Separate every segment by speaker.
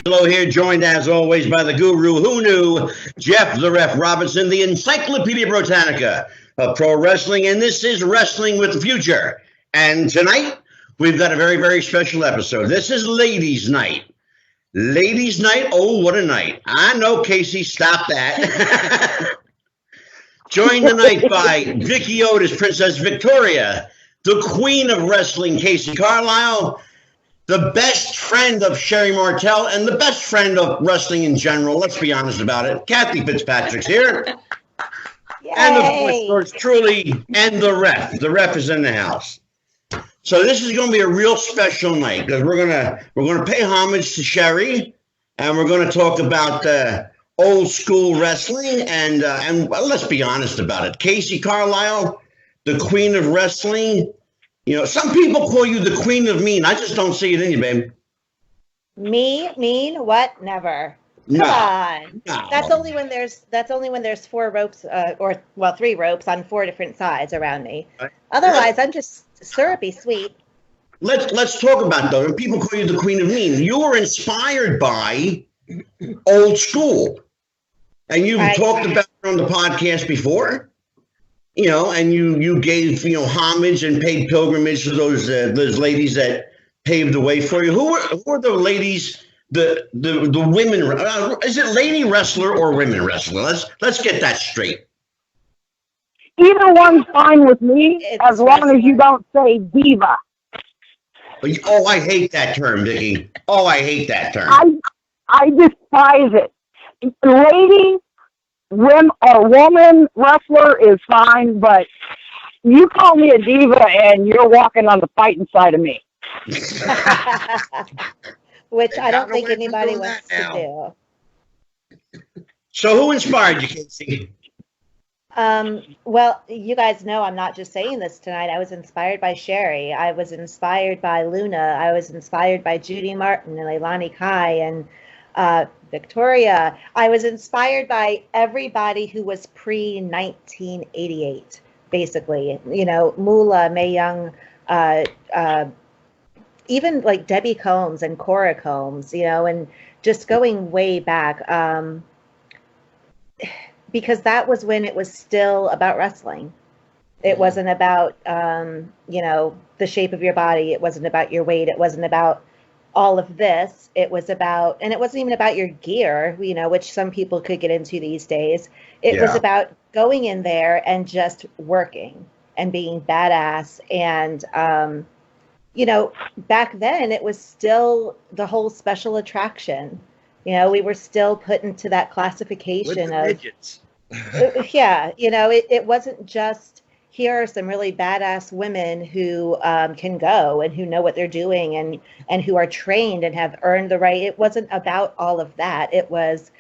Speaker 1: Angelo here, joined as always by the guru who knew, Jeff the Ref Robinson, the Encyclopedia Britannica of pro wrestling, and this is Wrestling with the Future. And tonight, we've got a very, very special episode. This is Ladies' Night. Ladies' Night, oh, what a night. I know, Casey, stop that. Joined tonight by Vicky Otis, Princess Victoria, the Queen of Wrestling, Casey Carlisle, the best friend of Sherri Martel, and the best friend of wrestling in general. Let's be honest about it. Kathie Fitzpatrick's here.
Speaker 2: Yay.
Speaker 1: And of course, truly, and the ref. The ref is in the house. So this is going to be a real special night because we're gonna pay homage to Sheri, and we're going to talk about old school wrestling. And well, let's be honest about it. Casey Carlisle, the Queen of Wrestling. You know, some people call you the Queen of Mean. I just don't see it in you, babe.
Speaker 2: Me? Mean? What? Never. Come on. No. That's only when there's four ropes, or three ropes on four different sides around me. Otherwise, I'm just syrupy sweet.
Speaker 1: Let's talk about those. When people call you the Queen of Mean, you were inspired by old school, and you've talked about it on the podcast before. You know, and you gave homage and paid pilgrimage to those ladies that paved the way for you. Who were the ladies? The women? Is it lady wrestler or women wrestler? Let's get that straight.
Speaker 3: Either one's fine with me, as long as you don't say diva.
Speaker 1: Oh, I hate that term, Vicky. Oh, I hate that term.
Speaker 3: I despise it. Lady. Woman wrestler is fine, but you call me a diva and you're walking on the fighting side of me.
Speaker 2: Which I don't think anybody wants to do.
Speaker 1: So who inspired you, Casey?
Speaker 2: Well, you guys know I'm not just saying this tonight. I was inspired by Sheri. I was inspired by Luna. I was inspired by Judy Martin and Leilani Kai and Victoria. I was inspired by everybody who was pre-1988, basically. Moolah, Mae Young, even like Debbie Combs and Cora Combs, and just going way back, because that was when it was still about wrestling. It wasn't about, the shape of your body. It wasn't about your weight. It wasn't about all of this. It was about, and it wasn't even about your gear, which some people could get into these days. It was about going in there and just working and being badass. And, back then it was still the whole special attraction. We were still put into that classification of midgets. It wasn't just, here are some really badass women who can go and who know what they're doing and who are trained and have earned the right. It wasn't about all of that. It was,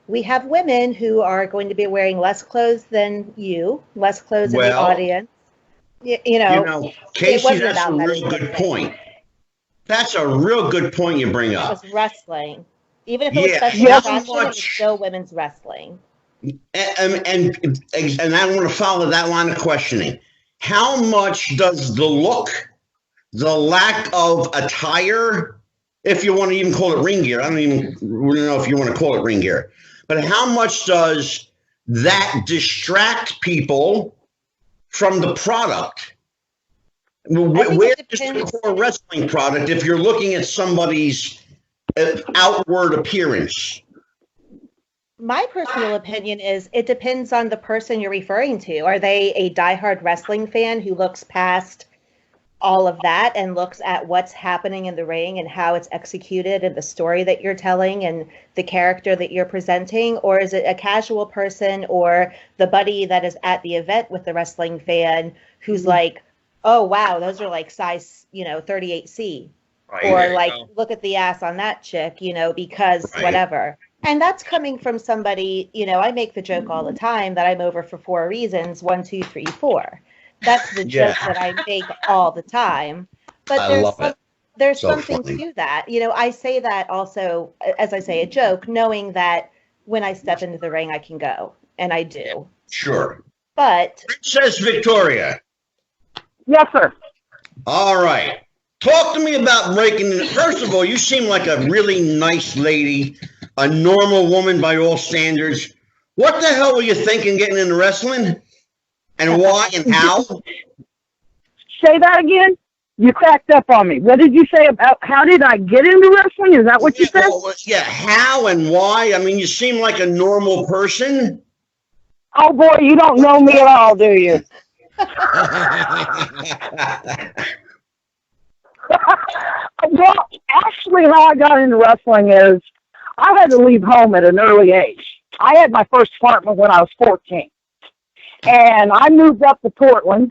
Speaker 2: we have women who are going to be wearing less clothes than you, less clothes in the audience.
Speaker 1: Casey, that's a real good point. That's a real good point you bring up.
Speaker 2: It was wrestling. Even if it was special attraction, it was still women's wrestling.
Speaker 1: And I want to follow that line of questioning. How much does the look, the lack of attire, if you want to even call it ring gear, I don't even know if you want to call it ring gear, but how much does that distract people from the product? Where is the core wrestling product if you're looking at somebody's outward appearance?
Speaker 2: My personal opinion is it depends on the person you're referring to. Are they a diehard wrestling fan who looks past all of that and looks at what's happening in the ring and how it's executed and the story that you're telling and the character that you're presenting? Or is it a casual person or the buddy that is at the event with the wrestling fan who's like, oh, wow, those are like size, 38C. Right, or like, look at the ass on that chick, because whatever. And that's coming from somebody, I make the joke all the time that I'm over for 4 reasons, 1, 2, 3, 4. That's the joke that I make all the time. But there's something to that. I say that also, as I say, a joke, knowing that when I step into the ring, I can go. And I do.
Speaker 1: Sure.
Speaker 2: But
Speaker 1: Princess Victoria.
Speaker 3: Yes, sir.
Speaker 1: All right. Talk to me about breaking in. First of all, you seem like a really nice lady, a normal woman by all standards. What the hell were you thinking getting into wrestling? And why and how?
Speaker 3: Say that again? You cracked up on me. What did you say about how did I get into wrestling? Is that what you said?
Speaker 1: Well, yeah, how and why? I mean, you seem like a normal person.
Speaker 3: Oh, boy, you don't know me at all, do you? Well, actually, how I got into wrestling is I had to leave home at an early age. I had my first apartment when I was 14. And I moved up to Portland.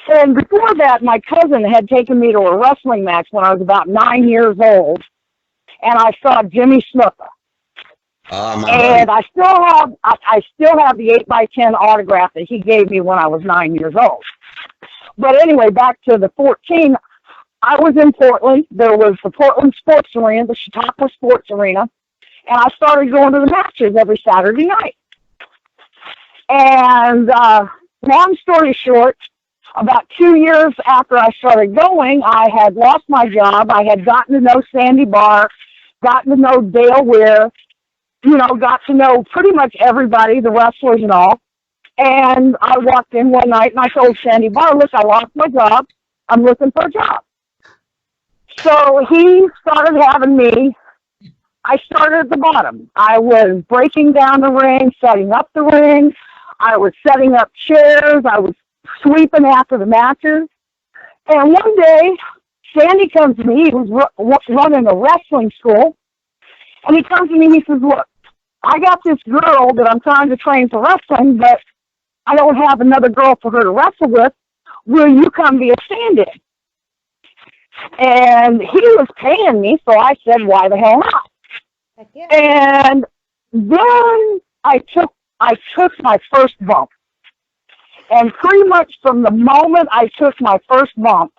Speaker 3: And before that, my cousin had taken me to a wrestling match when I was about 9 years old. And I saw Jimmy Snuka. And I still have the 8x10 autograph that he gave me when I was 9 years old. But anyway, back to the 14, I was in Portland. There was the Portland Sports Arena, the Chautauqua Sports Arena, and I started going to the matches every Saturday night. And long story short, about 2 years after I started going, I had lost my job. I had gotten to know Sandy Barr, gotten to know Dale Weir, got to know pretty much everybody, the wrestlers and all. And I walked in one night and I told Sandy Barr, look, I lost my job. I'm looking for a job. So he started having me. I started at the bottom. I was breaking down the ring, setting up the ring. I was setting up chairs. I was sweeping after the matches. And one day, Sandy comes to me. He was running a wrestling school. And he comes to me and he says, look, I got this girl that I'm trying to train for wrestling, but I don't have another girl for her to wrestle with. Will you come be a stand-in? And he was paying me, so I said, why the hell not?
Speaker 2: Heck yeah.
Speaker 3: And then I took my first bump. And pretty much from the moment I took my first bump,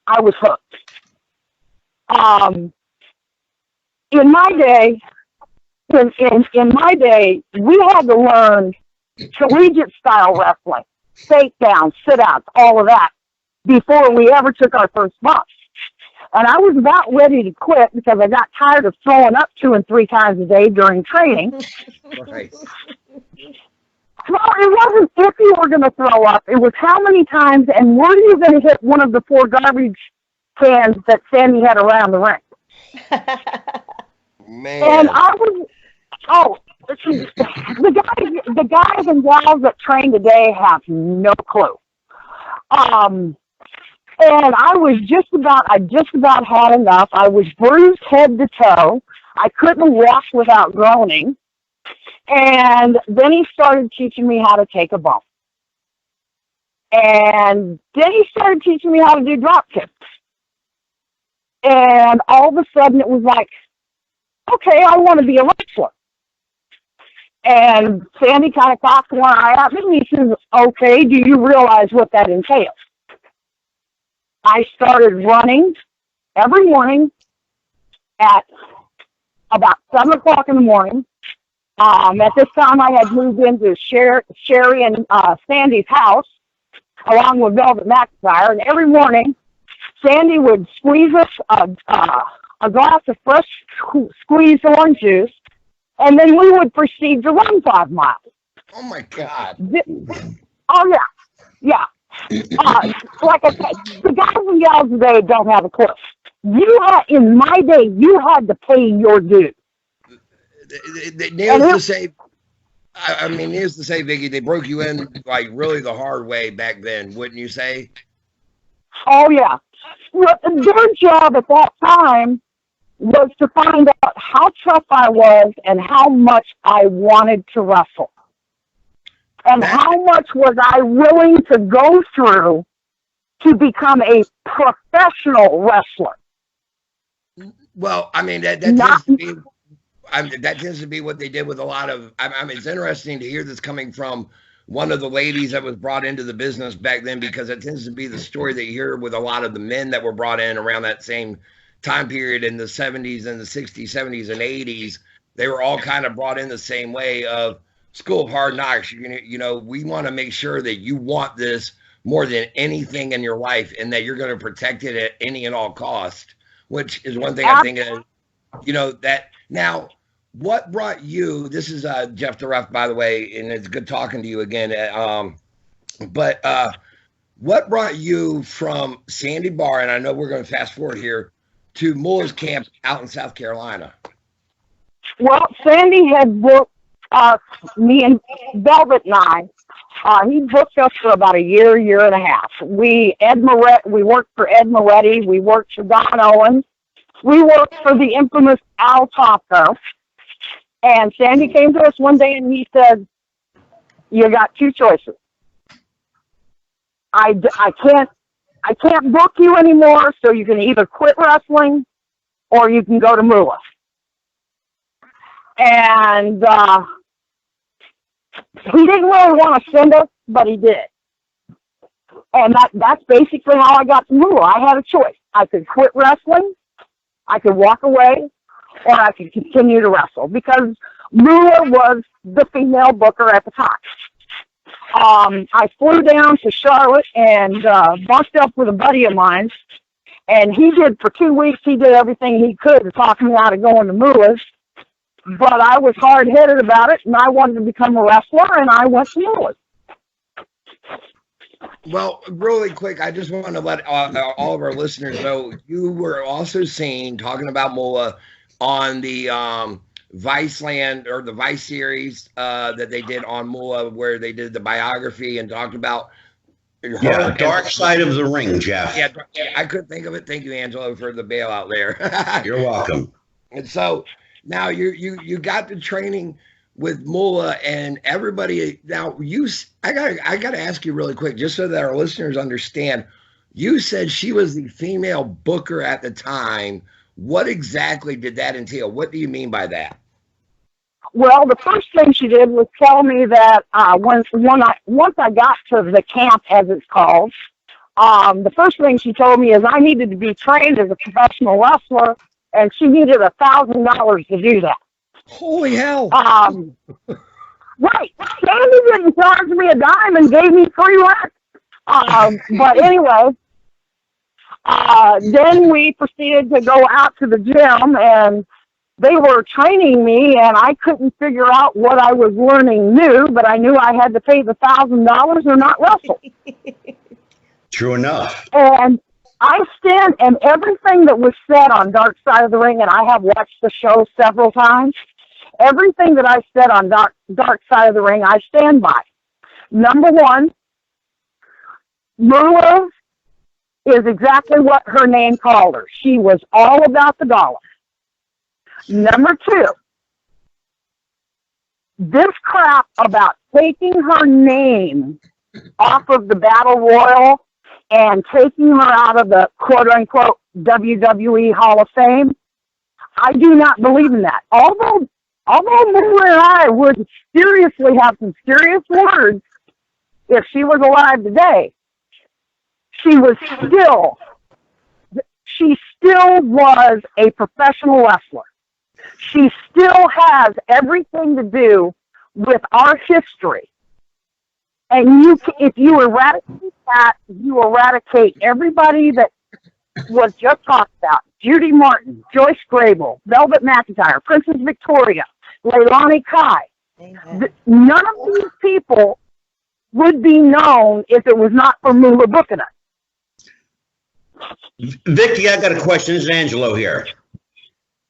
Speaker 3: I was hooked. In my day, we had to learn collegiate style wrestling, takedowns, sit-outs, all of that, before we ever took our first bump. And I was about ready to quit because I got tired of throwing up 2 and 3 times a day during training.
Speaker 1: Right.
Speaker 3: Well, it wasn't if you were going to throw up. It was how many times and were you going to hit one of the 4 garbage cans that Sandy had around the ring.
Speaker 4: Man.
Speaker 3: And I was, the guys and gals that train today have no clue. And I just about had enough. I was bruised head to toe. I couldn't walk without groaning. And then he started teaching me how to take a bump. And then he started teaching me how to do drop kicks. And all of a sudden it was like, okay, I want to be a wrestler. And Sandy kind of cocked one eye at me and he says, okay, do you realize what that entails? I started running every morning at about 7 o'clock in the morning. At this time, I had moved into Sheri and Sandy's house, along with Velvet McIntyre, and every morning, Sandy would squeeze us a glass of fresh squeezed orange juice, and then we would proceed to run 5 miles.
Speaker 4: Oh, my God.
Speaker 3: Oh, yeah. Like I said, the guys and gals today don't have a clue. In my day, you had to pay your dues.
Speaker 4: Needless to say, Vicki, they broke you in like really the hard way back then, wouldn't you say?
Speaker 3: Oh, yeah. Well, their job at that time was to find out how tough I was and how much I wanted to wrestle. And how much was I willing to go through to become a professional wrestler?
Speaker 4: Well, I mean, that tends to be what they did with a lot of. It's interesting to hear this coming from one of the ladies that was brought into the business back then, because it tends to be the story that you hear with a lot of the men that were brought in around that same time period in the 70s and the 60s, 70s, and 80s. They were all kind of brought in the same way of School of Hard Knocks. We want to make sure that you want this more than anything in your life, and that you're going to protect it at any and all cost, which is one thing I think, that now, what brought you, this is Jeff the Ref, by the way, and it's good talking to you again. But what brought you from Sandy Bar, and I know we're going to fast forward here, to Mullah's camp out in South Carolina?
Speaker 3: Well, Sandy had booked me and Velvet and I. He booked us for about a year and a half. We worked for Ed Moretti. We worked for Don Owens. We worked for the infamous Al Topko. And Sandy came to us one day and he said, "You got two choices. I can't book you anymore, so you can either quit wrestling or you can go to Mullah." And he didn't really want to send us, but he did. And that's basically how I got to Mullah. I had a choice. I could quit wrestling, I could walk away, or I could continue to wrestle, because Mullah was the female booker at the time. I flew down to Charlotte and bunked up with a buddy of mine, and for 2 weeks, he did everything he could to talk me out of going to Mullah's. But I was hard-headed about it, and I wanted to become a wrestler, and I went to Mullah's.
Speaker 4: Well, really quick, I just want to let all of our listeners know, you were also seen talking about Mullah on the Viceland, or the Vice series that they did on Mullah, where they did the biography and talked about
Speaker 1: Dark Side of the Ring, Jeff.
Speaker 4: Yeah, I couldn't think of it. Thank you, Angelo, for the bailout there.
Speaker 1: You're welcome.
Speaker 4: And so now you got the training with Mullah and everybody. Now I gotta ask you really quick, just so that our listeners understand. You said she was the female booker at the time. What exactly did that entail? What do you mean by that?
Speaker 3: Well, the first thing she did was tell me that once I got to the camp, as it's called, the first thing she told me is I needed to be trained as a professional wrestler, and she needed $1,000 to do that.
Speaker 4: Holy hell!
Speaker 3: Right. Sandy didn't charge me a dime and gave me free rent. But anyway, then we proceeded to go out to the gym, and they were training me, and I couldn't figure out what I was learning new, but I knew I had to pay the $1,000 or not wrestle.
Speaker 1: True enough.
Speaker 3: And and everything that was said on Dark Side of the Ring, and I have watched the show several times, everything that I said on Dark Side of the Ring, I stand by. Number one, Mullah is exactly what her name called her. She was all about the dollar. Number two, this crap about taking her name off of the Battle Royal and taking her out of the quote-unquote WWE Hall of Fame, I do not believe in that. Although Mullah and I would seriously have some serious words if she was alive today, she still was a professional wrestler. She still has everything to do with our history. And if you eradicate that, you eradicate everybody that was just talked about. Judy Martin, Joyce Grable, Velvet McIntyre, Princess Victoria, Leilani Kai. None of these people would be known if it was not for Mullah booking us.
Speaker 1: Vicky, I got a question. This is Angelo here.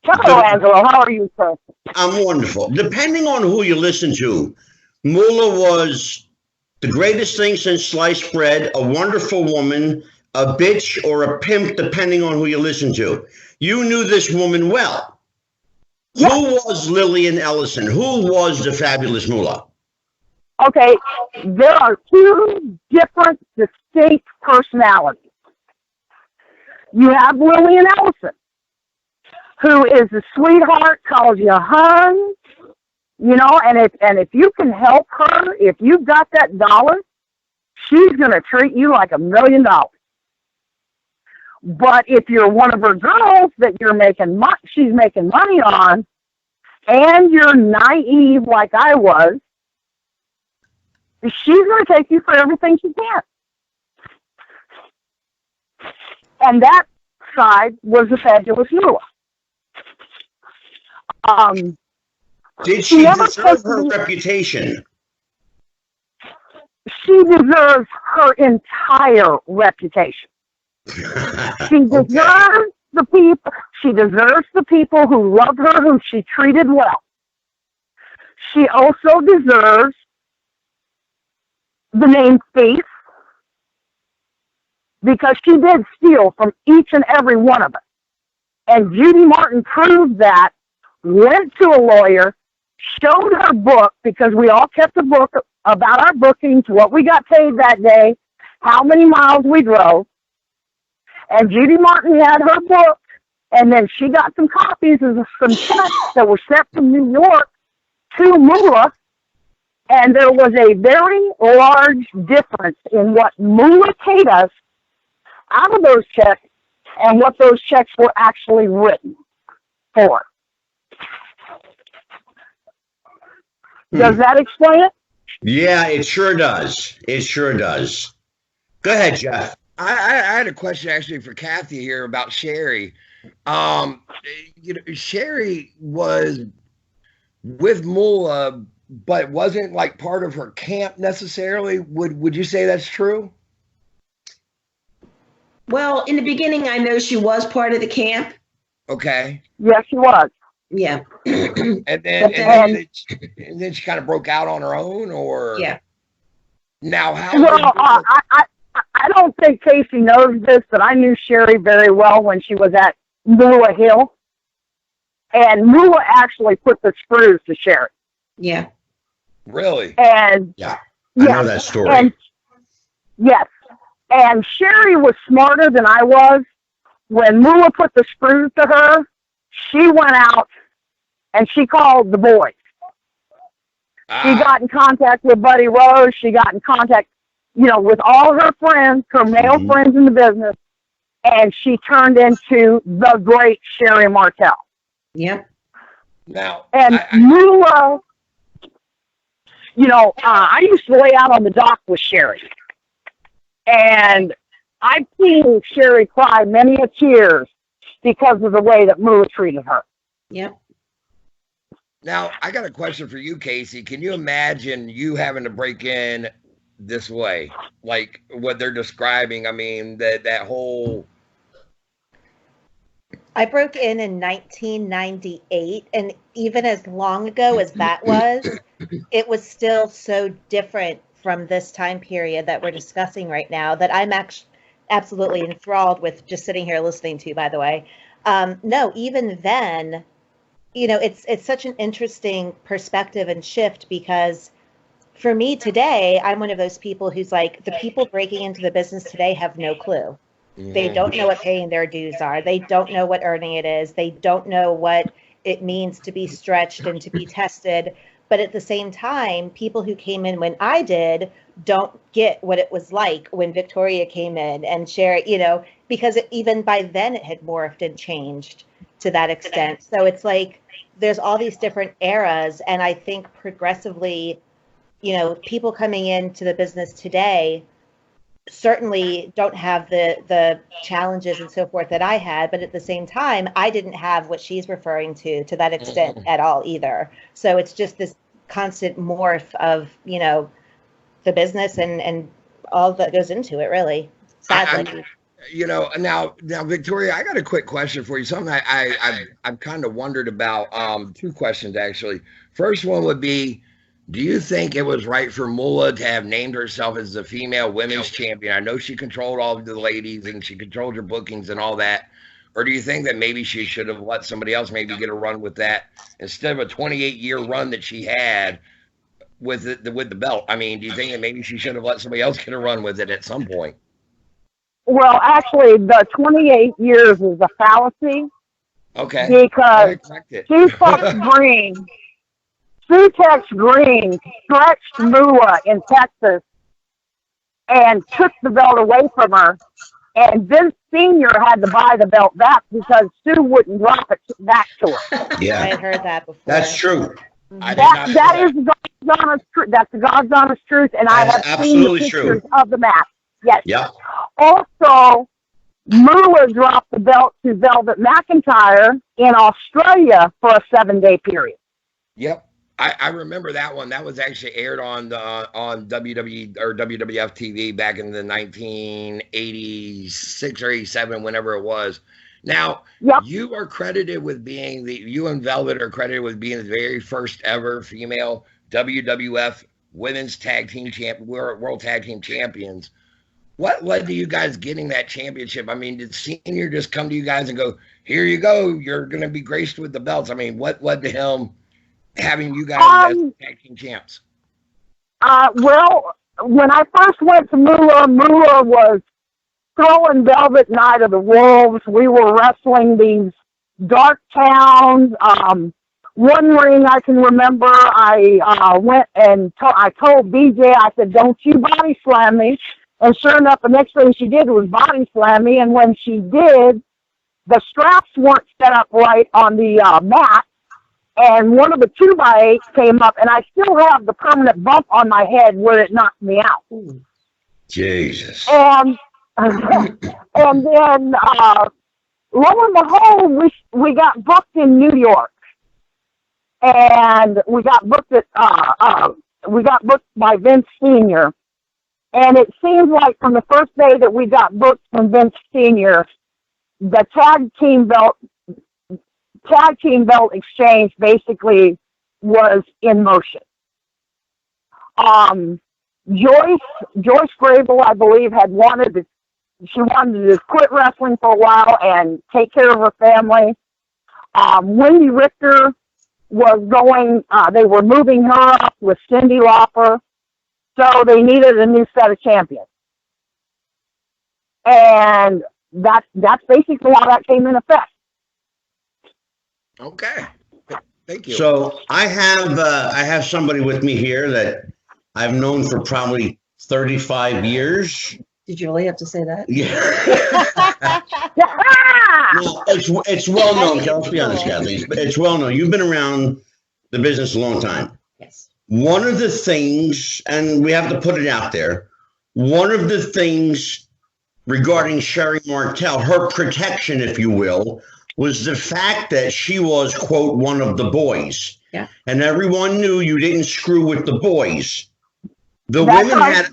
Speaker 3: Hello, Angelo. How are you, sir?
Speaker 1: I'm wonderful. Depending on who you listen to, Mullah was the greatest thing since sliced bread, a wonderful woman, a bitch, or a pimp, depending on who you listen to. You knew this woman well. Yes. Who was Lillian Ellison? Who was the fabulous Mullah?
Speaker 3: Okay, there are two different, distinct personalities. You have Lillian Ellison, who is a sweetheart, calls you hon, and if you can help her, if you've got that dollar, she's going to treat you like $1 million. But if you're one of her girls that she's making money on, and you're naive like I was, she's going to take you for everything she can. And that side was the fabulous Moolah.
Speaker 1: Did she deserve her reputation?
Speaker 3: She deserves her entire reputation. She deserves the people. She deserves the people who love her, who she treated well. She also deserves the name thief, because she did steal from each and every one of us. And Judy Martin proved that, went to a lawyer, showed her book, because we all kept a book about our bookings, what we got paid that day, how many miles we drove. And Judy Martin had her book, and then she got some copies of some checks that were sent from New York to Moolah, and there was a very large difference in what Moolah paid us out of those checks and what those checks were actually written for. Does that explain it?
Speaker 1: Yeah, it sure does. It sure does. Go ahead, Jeff.
Speaker 4: I had a question actually for Kathie here about Sheri. Sheri was with Moolah, but wasn't like part of her camp necessarily. Would you say that's true?
Speaker 5: Well, in the beginning, I know she was part of the camp.
Speaker 4: Okay.
Speaker 3: Yes, she was.
Speaker 5: Yeah.
Speaker 4: and then she kind of broke out on her own, or
Speaker 5: yeah.
Speaker 4: Now how?
Speaker 3: Well, I don't think Casey knows this, but I knew Sheri very well when she was at Moolah Hill, and Moolah actually put the screws to Sheri.
Speaker 5: Yeah.
Speaker 4: Really?
Speaker 3: And
Speaker 1: yeah, I know that story.
Speaker 3: And, yes, and Sheri was smarter than I was. When Moolah put the screws to her, she went out and she called the boys. She got in contact with Buddy Rose. She got in contact, with all her friends, her male friends in the business, and she turned into the great Sherri Martel.
Speaker 5: Yep.
Speaker 4: Now,
Speaker 3: and Moolah, I used to lay out on the dock with Sheri, and I've seen Sheri cry many a tears because of the way that Moolah treated her.
Speaker 5: Yep.
Speaker 4: Now, I got a question for you, Casey. Can you imagine you having to break in this way? Like what they're describing? I mean, that whole...
Speaker 2: I broke in 1998, and even as long ago as that was, it was still so different from this time period that we're discussing right now that I'm absolutely enthralled with just sitting here listening to, by the way. No, even then, it's such an interesting perspective and shift, because for me today, I'm one of those people who's like, the people breaking into the business today have no clue. They don't know what paying their dues are. They don't know what earning it is. They don't know what it means to be stretched and to be tested. But at the same time, people who came in when I did don't get what it was like when Victoria came in and Sheri, because even by then it had morphed and changed to that extent. So it's like there's all these different eras. And I think progressively, people coming into the business today certainly don't have the challenges and so forth that I had, but at the same time, I didn't have what she's referring to that extent at all either. So it's just this constant morph of, the business and all that goes into it, really, sadly.
Speaker 4: Now, Victoria, I got a quick question for you. Something I've kind of wondered about. Two questions, actually. First one would be, do you think it was right for Moolah to have named herself as the female women's champion? I know she controlled all of the ladies and she controlled her bookings and all that. Or do you think that maybe she should have let somebody else maybe get a run with that instead of a 28-year run that she had with the belt? I mean, do you think that maybe she should have let somebody else get a run with it at some point?
Speaker 3: Well, actually, the 28 years is a fallacy.
Speaker 4: Okay.
Speaker 3: Because Sutex Green stretched Moolah in Texas and took the belt away from her, and Vince Sr. had to buy the belt back because Sue wouldn't drop it back to her.
Speaker 1: Yeah,
Speaker 2: I had heard that before.
Speaker 1: That's true.
Speaker 3: That is God's honest truth. That's the God's honest truth, and I have seen the pictures of the match. Yes.
Speaker 1: Yeah.
Speaker 3: Also, Moolah dropped the belt to Velvet McIntyre in Australia for a 7-day period.
Speaker 4: Yep. I remember that one. That was actually aired on WWE or WWF TV back in the 1986 or 87, whenever it was. Now,
Speaker 3: Yep.
Speaker 4: you are credited with being you and Velvet are credited with being the very first ever female WWF Women's Tag Team World Tag Team Champions. What led to you guys getting that championship? I mean, did Senior just come to you guys and go, "Here you go, you're going to be graced with the belts"? I mean, what led to him having you guys as tag team champs?
Speaker 3: Well, when I first went to Moolah was throwing Velvet Night of the Wolves. We were wrestling these dark towns. One ring I can remember, I went and I told BJ, I said, "Don't you body slam me." And sure enough, the next thing she did was body slam me. And when she did, the straps weren't set up right on the mat. And one of the 2x8s came up, and I still have the permanent bump on my head where it knocked me out.
Speaker 1: Jesus.
Speaker 3: And and then lo and behold, we got booked in New York, and we got booked by Vince Senior. And it seems like from the first day that we got booked from Vince Senior, the tag team belt exchange basically was in motion. Joyce Grable, I believe, wanted to quit wrestling for a while and take care of her family. Wendy Richter was going, they were moving her up with Cyndi Lauper, so they needed a new set of champions. And that's basically how that came in effect.
Speaker 4: Okay. Thank you.
Speaker 1: So I have somebody with me here that I've known for probably 35 years.
Speaker 5: Did you really have to say that?
Speaker 1: Yeah. Well, it's well known. Let's be honest, Kathie. It's well known. You've been around the business a long time.
Speaker 5: Yes.
Speaker 1: One of the things, and we have to put it out there, one of the things regarding Sherri Martel, her protection, if you will, was the fact that she was, quote, one of the boys.
Speaker 5: Yeah.
Speaker 1: And everyone knew you didn't screw with the boys. The
Speaker 3: That's
Speaker 1: women
Speaker 3: right.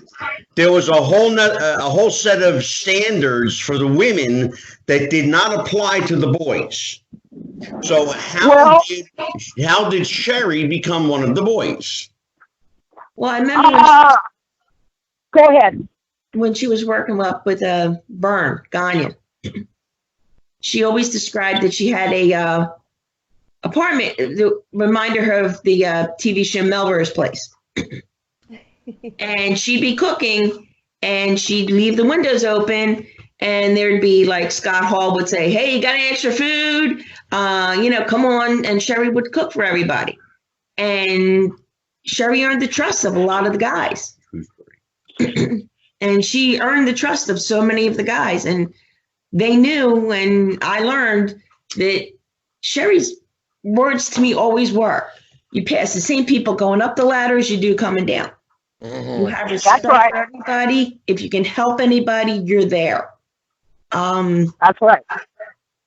Speaker 1: there was a whole set of standards for the women that did not apply to the boys. So how did Sherri become one of the boys?
Speaker 5: Well, I remember
Speaker 3: Go ahead.
Speaker 5: when she was working up with Byrne Gagne. She always described that she had a apartment that reminded her of the TV show Melrose Place. And she'd be cooking, and she'd leave the windows open, and there'd be like Scott Hall would say, "Hey, you got any extra food? Come on." And Sherri would cook for everybody. And Sherri earned the trust of a lot of the guys. And she earned the trust of so many of the guys. And they knew, and I learned that Sherri's words to me always were, you pass the same people going up the ladder as you do coming down.
Speaker 4: Mm-hmm.
Speaker 5: You have respect for everybody. If you can help anybody, you're there.
Speaker 3: That's right.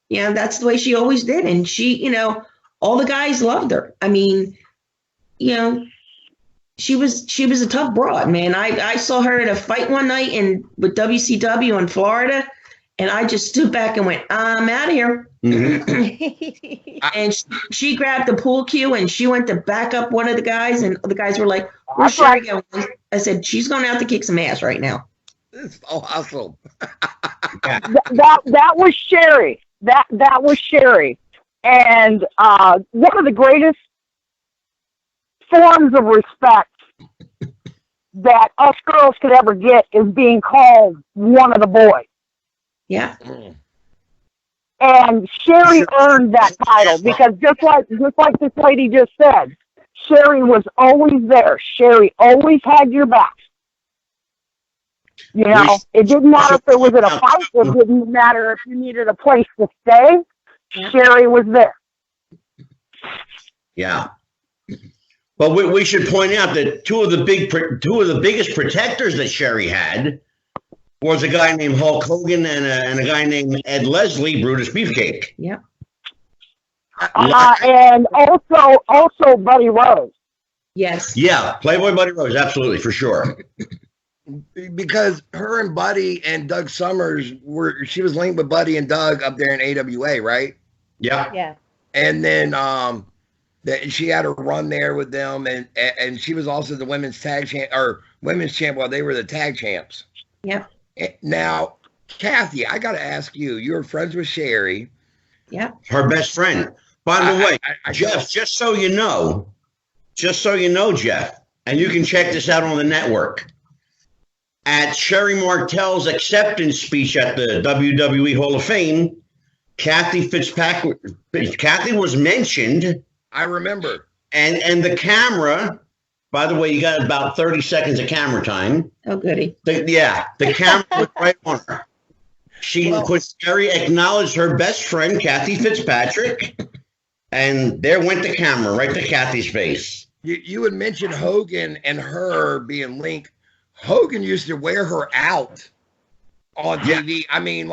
Speaker 5: That's the way she always did. And she, all the guys loved her. I mean, she was a tough broad, man. I saw her in a fight one night with WCW in Florida, and I just stood back and went, "I'm out of here."
Speaker 1: Mm-hmm.
Speaker 5: And she grabbed the pool cue and she went to back up one of the guys, and the guys were like, "Where's
Speaker 3: That's
Speaker 5: Sherri going?" I said, "She's going out to kick some ass right now."
Speaker 4: It's awesome.
Speaker 3: That was Sherri. That was Sherri. And one of the greatest forms of respect that us girls could ever get is being called one of the boys.
Speaker 5: Yeah.
Speaker 3: And Sherri earned that title because just like this lady just said, Sherri was always there. Sherri always had your back. It didn't matter if it was in a fight. It didn't matter if you needed a place to stay.
Speaker 5: Yeah.
Speaker 3: Sherri was there.
Speaker 1: Yeah. But we should point out that two of the biggest protectors that Sherri had was a guy named Hulk Hogan and a guy named Ed Leslie, Brutus Beefcake.
Speaker 5: Yep.
Speaker 3: And also Buddy Rose.
Speaker 5: Yes.
Speaker 1: Yeah, Playboy Buddy Rose, absolutely, for sure.
Speaker 4: Because her and Buddy and Doug Summers she was linked with Buddy and Doug up there in AWA, right?
Speaker 1: Yeah.
Speaker 2: Yeah.
Speaker 4: And then she had a run there with them, and she was also the women's tag champ or women's champ while they were the tag champs.
Speaker 5: Yep.
Speaker 4: Now, Kathie, I got to ask you. You were friends with Sheri.
Speaker 5: Yep.
Speaker 1: Her best friend. By the way, Jeff, just so you know, Jeff, and you can check this out on the network. At Sherri Martel's acceptance speech at the WWE Hall of Fame, Kathie Fitzpatrick, Kathie was mentioned.
Speaker 4: I remember.
Speaker 1: And the camera, by the way, you got about 30 seconds of camera time.
Speaker 5: Oh, goody.
Speaker 1: The camera was right on her. Sherri acknowledged her best friend, Kathie Fitzpatrick, and there went the camera right to Kathie's face.
Speaker 4: You had mentioned Hogan and her being linked. Hogan used to wear her out on TV. I mean,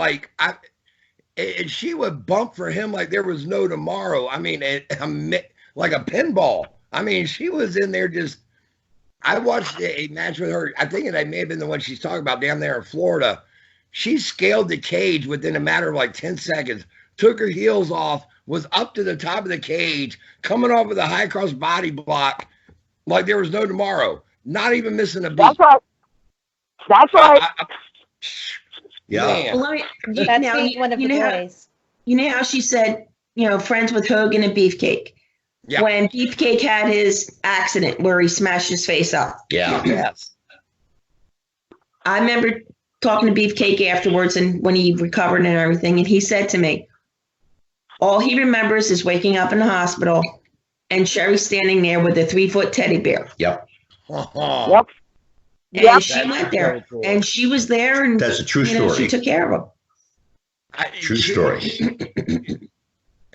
Speaker 4: and she would bump for him like there was no tomorrow. I mean, like a pinball. I mean, she was in there just. I watched a match with her. I think it may have been the one she's talking about down there in Florida. She scaled the cage within a matter of like 10 seconds, took her heels off, was up to the top of the cage, coming off with a high cross body block like there was no tomorrow. Not even missing a beat.
Speaker 3: That's right.
Speaker 1: Yeah.
Speaker 5: Well,
Speaker 2: That's being one of the boys.
Speaker 5: You know how she said, friends with Hogan and Beefcake?
Speaker 4: Yeah.
Speaker 5: When Beefcake had his accident where he smashed his face up.
Speaker 1: Yeah.
Speaker 4: Yes.
Speaker 5: I remember talking to Beefcake afterwards and when he recovered and everything, and he said to me, all he remembers is waking up in the hospital and Sheri standing there with a 3-foot teddy bear.
Speaker 1: Yep.
Speaker 3: Yep.
Speaker 5: And she went there,
Speaker 4: so cool.
Speaker 5: and she was there, and
Speaker 1: That's a true story.
Speaker 5: she took care of him.
Speaker 1: True story.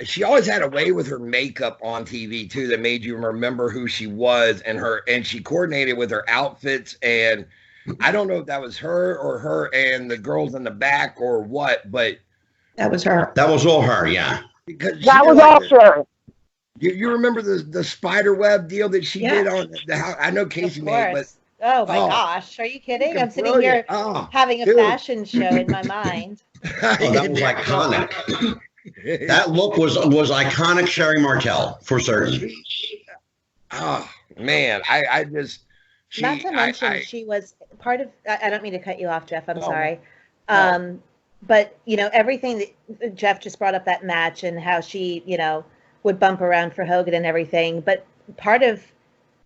Speaker 4: She always had a way with her makeup on TV too that made you remember who she was, and she coordinated with her outfits, and I don't know if that was her and the girls in the back or what, but
Speaker 5: That was her.
Speaker 1: That was all her, yeah.
Speaker 4: Because
Speaker 3: That was all Sherri.
Speaker 4: You remember the spider web deal that she did on the house? I know Casey
Speaker 2: Of
Speaker 4: made, but
Speaker 2: course. Oh my gosh, are you kidding? I'm sitting here having a
Speaker 4: dude.
Speaker 2: fashion show in my mind.
Speaker 1: Oh, that was iconic. That look was iconic, Sherri Martel, for certain.
Speaker 4: Oh man, I just
Speaker 2: Not to mention she was part of. I don't mean to cut you off, Jeff. I'm sorry.
Speaker 4: No.
Speaker 2: But everything that Jeff just brought up, that match and how she would bump around for Hogan and everything. But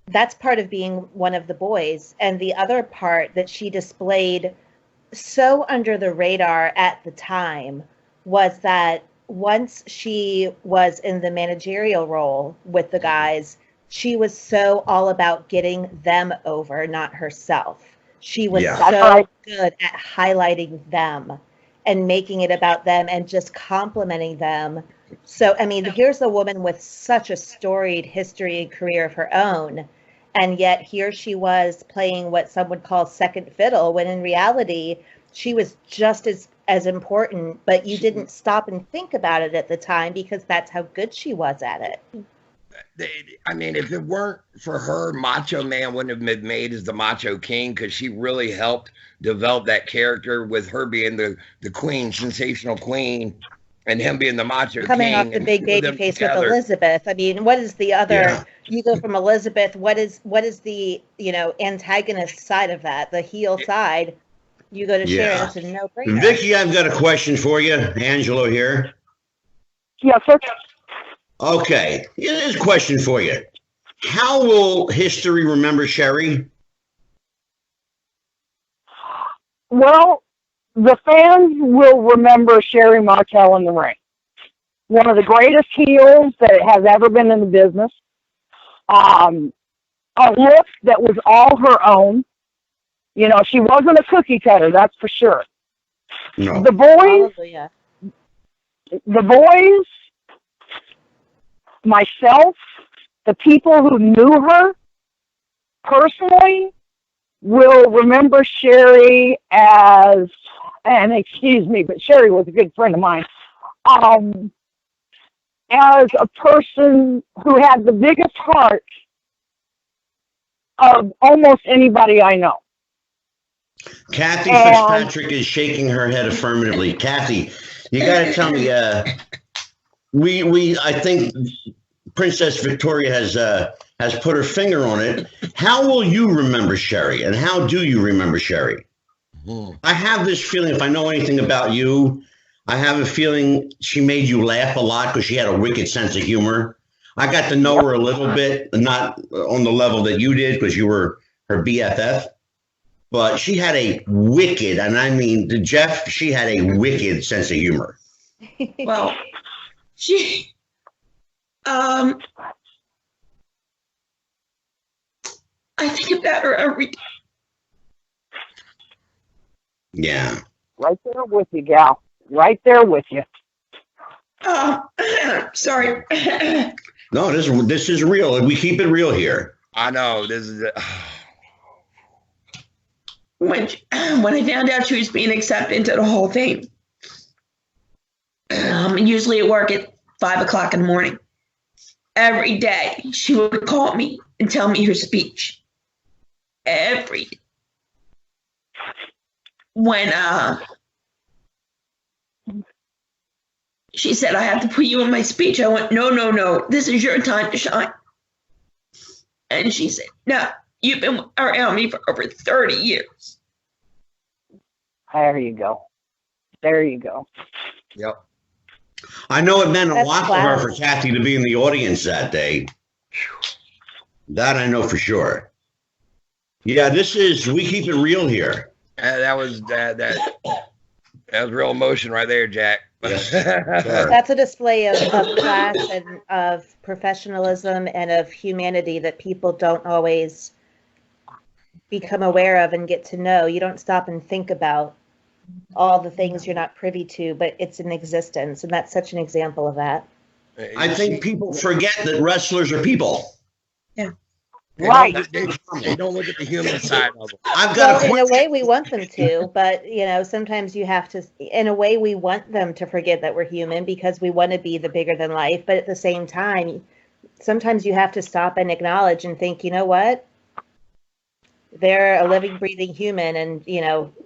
Speaker 2: that's part of being one of the boys, and the other part that she displayed so under the radar at the time was that once she was in the managerial role with the guys, she was so all about getting them over, not herself. She was so good at highlighting them and making it about them and just complimenting them. So, I mean, here's a woman with such a storied history and career of her own. And yet here she was playing what some would call second fiddle, when in reality, she was just as important, but you didn't stop and think about it at the time because that's how good she was at it.
Speaker 4: I mean, if it weren't for her, Macho Man wouldn't have been made as the Macho King, because she really helped develop that character, with her being the queen, sensational queen, and him being the Macho
Speaker 2: Coming
Speaker 4: King.
Speaker 2: off the big baby face with Elizabeth. I mean, what is the other?
Speaker 1: Yeah.
Speaker 2: You go from Elizabeth. What is the antagonist side of that? The heel side. You go to Sheri. It's a no-brainer.
Speaker 1: Vicky, I've got a question for you. Angelo here.
Speaker 3: Yes, sir.
Speaker 1: Okay, here's a question for you. How will history remember Sheri?
Speaker 3: Well, the fans will remember Sherri Martel in the ring. One of the greatest heels that has ever been in the business. A look that was all her own. She wasn't a cookie cutter, that's for sure.
Speaker 1: No.
Speaker 3: The boys,
Speaker 2: Probably, yeah.
Speaker 3: Myself, the people who knew her personally, will remember Sheri as, and excuse me, but Sheri was a good friend of mine, as a person who had the biggest heart of almost anybody I know.
Speaker 1: Kathie Fitzpatrick is shaking her head affirmatively. Kathie, you got to tell me. I think Princess Victoria has put her finger on it. How will you remember Sheri, and how do you remember Sheri? I have this feeling, if I know anything about you, I have a feeling she made you laugh a lot because she had a wicked sense of humor. I got to know her a little bit, not on the level that you did because you were her BFF. But she had a wicked, and I mean, to Jeff, she had a wicked sense of humor.
Speaker 5: Well, she, I think about her every day.
Speaker 1: Yeah.
Speaker 3: Right there with you, gal. Right there with you.
Speaker 5: Sorry.
Speaker 1: No, this is real. We keep it real here.
Speaker 4: I know this is.
Speaker 5: When I found out she was being accepted into the Hall of Fame, usually at work at 5 o'clock in the morning, every day she would call me and tell me her speech. Every day. When she said, I have to put you in my speech, I went, no, this is your time to shine. And she said, no, you've been around me for over 30 years.
Speaker 3: There you go. There you go.
Speaker 4: Yep.
Speaker 1: I know it meant a
Speaker 2: That's
Speaker 1: lot to her
Speaker 2: class.
Speaker 1: for Kathie to be in the audience that day. That I know for sure. Yeah, we keep it real here.
Speaker 4: That was real emotion right there, Jack.
Speaker 1: Yes, sure.
Speaker 2: That's a display of class and of professionalism and of humanity that people don't always become aware of and get to know. You don't stop and think about all the things you're not privy to, but it's in existence, and that's such an example of that.
Speaker 1: I think people forget that wrestlers are people.
Speaker 5: Yeah.
Speaker 3: Right.
Speaker 4: They don't look at the human side of them.
Speaker 1: I've got
Speaker 2: Well,
Speaker 1: a
Speaker 2: in a
Speaker 1: question.
Speaker 2: way we want them to, but sometimes you have to, in a way we want them to forget that we're human because we want to be the bigger than life, but at the same time, sometimes you have to stop and acknowledge and think, you know what? They're a living, breathing human, and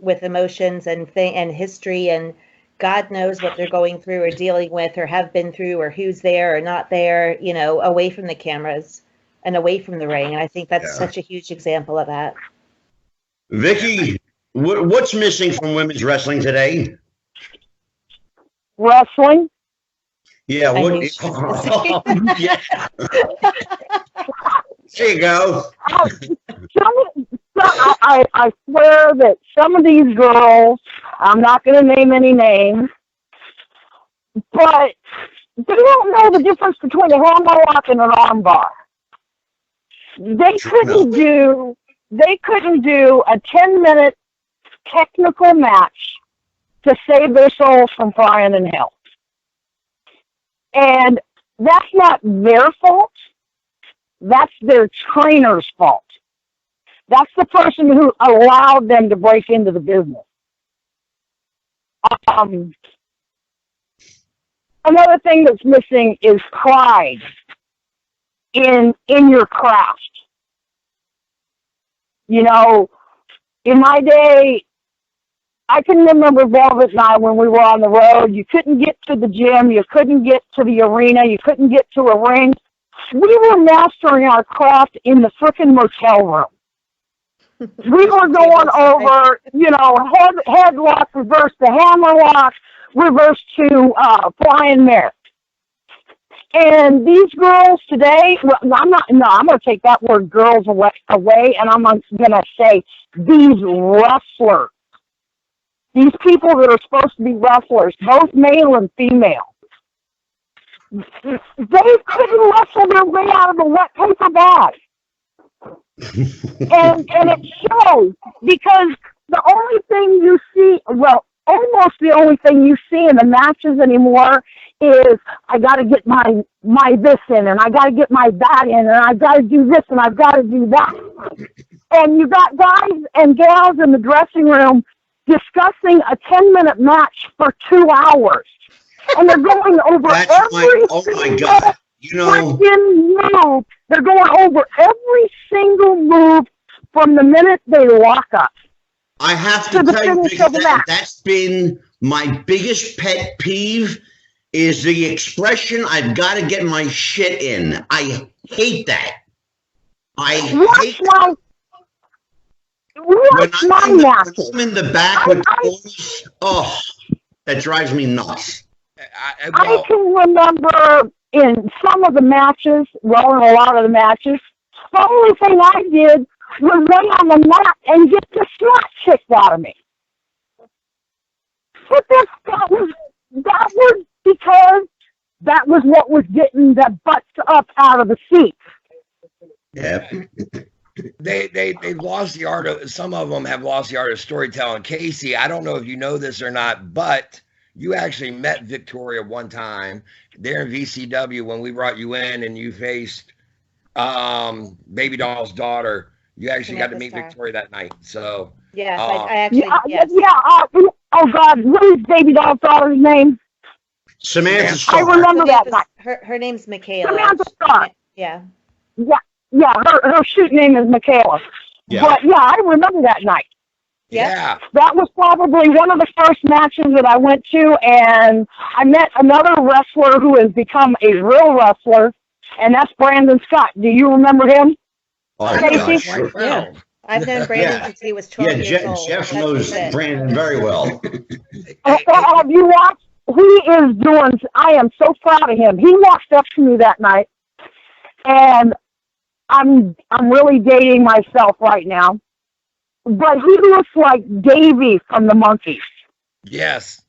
Speaker 2: with emotions and history, and God knows what they're going through or dealing with or have been through or who's there or not there, away from the cameras and away from the ring. And I think that's such a huge example of that.
Speaker 1: Vicky, what's missing from women's wrestling today?
Speaker 3: Wrestling.
Speaker 1: Yeah,
Speaker 2: I
Speaker 1: what?
Speaker 2: knew
Speaker 1: Yeah. There you go.
Speaker 3: I swear that some of these girls, I'm not going to name any names, but they don't know the difference between a hammerlock and an armbar. They couldn't do a 10-minute technical match to save their souls from frying in hell. And that's not their fault. That's their trainer's fault. That's the person who allowed them to break into the business. Another thing that's missing is pride in your craft. In my day, I can remember Velvet and I when we were on the road. You couldn't get to the gym. You couldn't get to the arena. You couldn't get to a ring. We were mastering our craft in the frickin' motel room. We were going over, headlock, reverse to hammerlock, reverse to flying mare. And these girls today, I'm going to take that word girls away, and I'm going to say these wrestlers. These people that are supposed to be wrestlers, both male and female, they couldn't wrestle their way out of a wet paper bag. and it shows because the only thing you see, almost the only thing you see in the matches anymore is I got to get my this in, and I got to get my that in, and I've got to do this, and I've got to do that. And you got guys and gals in the dressing room discussing a 10-minute match for 2 hours. And they're going over
Speaker 1: Oh my God. You know,
Speaker 3: move. They're going over every single move from the minute they lock up.
Speaker 1: I have to tell you, Vicky, that's been my biggest pet peeve is the expression, I've got to get my shit in. I hate that. When I'm in the back with the boys, oh, that drives me nuts.
Speaker 3: I can remember in some of the matches, well, in a lot of the matches, the only thing I did was lay on the mat and get the snot kicked out of me. But that was because that was what was getting the butts up out of the seats.
Speaker 1: Yeah.
Speaker 4: They've lost the art of, some of them have lost the art of storytelling. Casey, I don't know if you know this or not, but you actually met Victoria one time there in VCW when we brought you in and you faced Baby Doll's daughter. You actually got to meet Victoria that night. So
Speaker 2: yes, I actually yes.
Speaker 3: Oh God, what is Baby Doll's daughter's name?
Speaker 1: Samantha Starr.
Speaker 3: I remember that night.
Speaker 2: Her name's Michaela.
Speaker 3: Samantha Starr.
Speaker 2: Yeah.
Speaker 3: Yeah, her shoot name is Michaela.
Speaker 1: Yeah.
Speaker 3: But yeah, I remember that night.
Speaker 4: yeah.
Speaker 3: That was probably one of the first matches that I went to, and I met another wrestler who has become a real wrestler, and that's Brandon Scott. Do you remember him?
Speaker 1: Oh,
Speaker 3: Casey?
Speaker 1: sure.
Speaker 2: Yeah. I've known Brandon since he was 12 years old.
Speaker 1: Jeff knows Brandon very well.
Speaker 3: Have you watched? He is doing, I am so proud of him. He walked up to me that night, and I'm really dating myself right now, but he looks like Davey from the Monkees.
Speaker 4: Yes.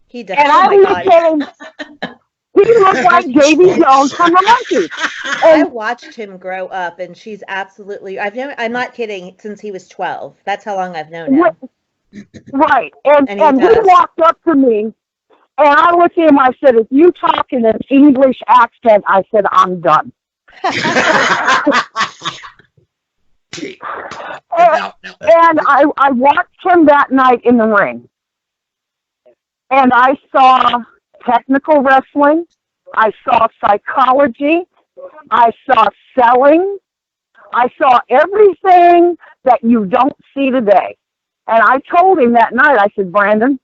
Speaker 2: He does.
Speaker 3: And I looked at him, he looks like Davey Jones from the Monkees.
Speaker 2: I watched him grow up, and she's absolutely, I'm not kidding, since he was 12. That's how long I've known him.
Speaker 3: Right. And he walked up to me, and I looked at him, I said, if you talk in an English accent, I said, I'm done. And I watched him that night in the ring, and I saw technical wrestling, I saw psychology, I saw selling, I saw everything that you don't see today. And I told him that night, I said, Brandon,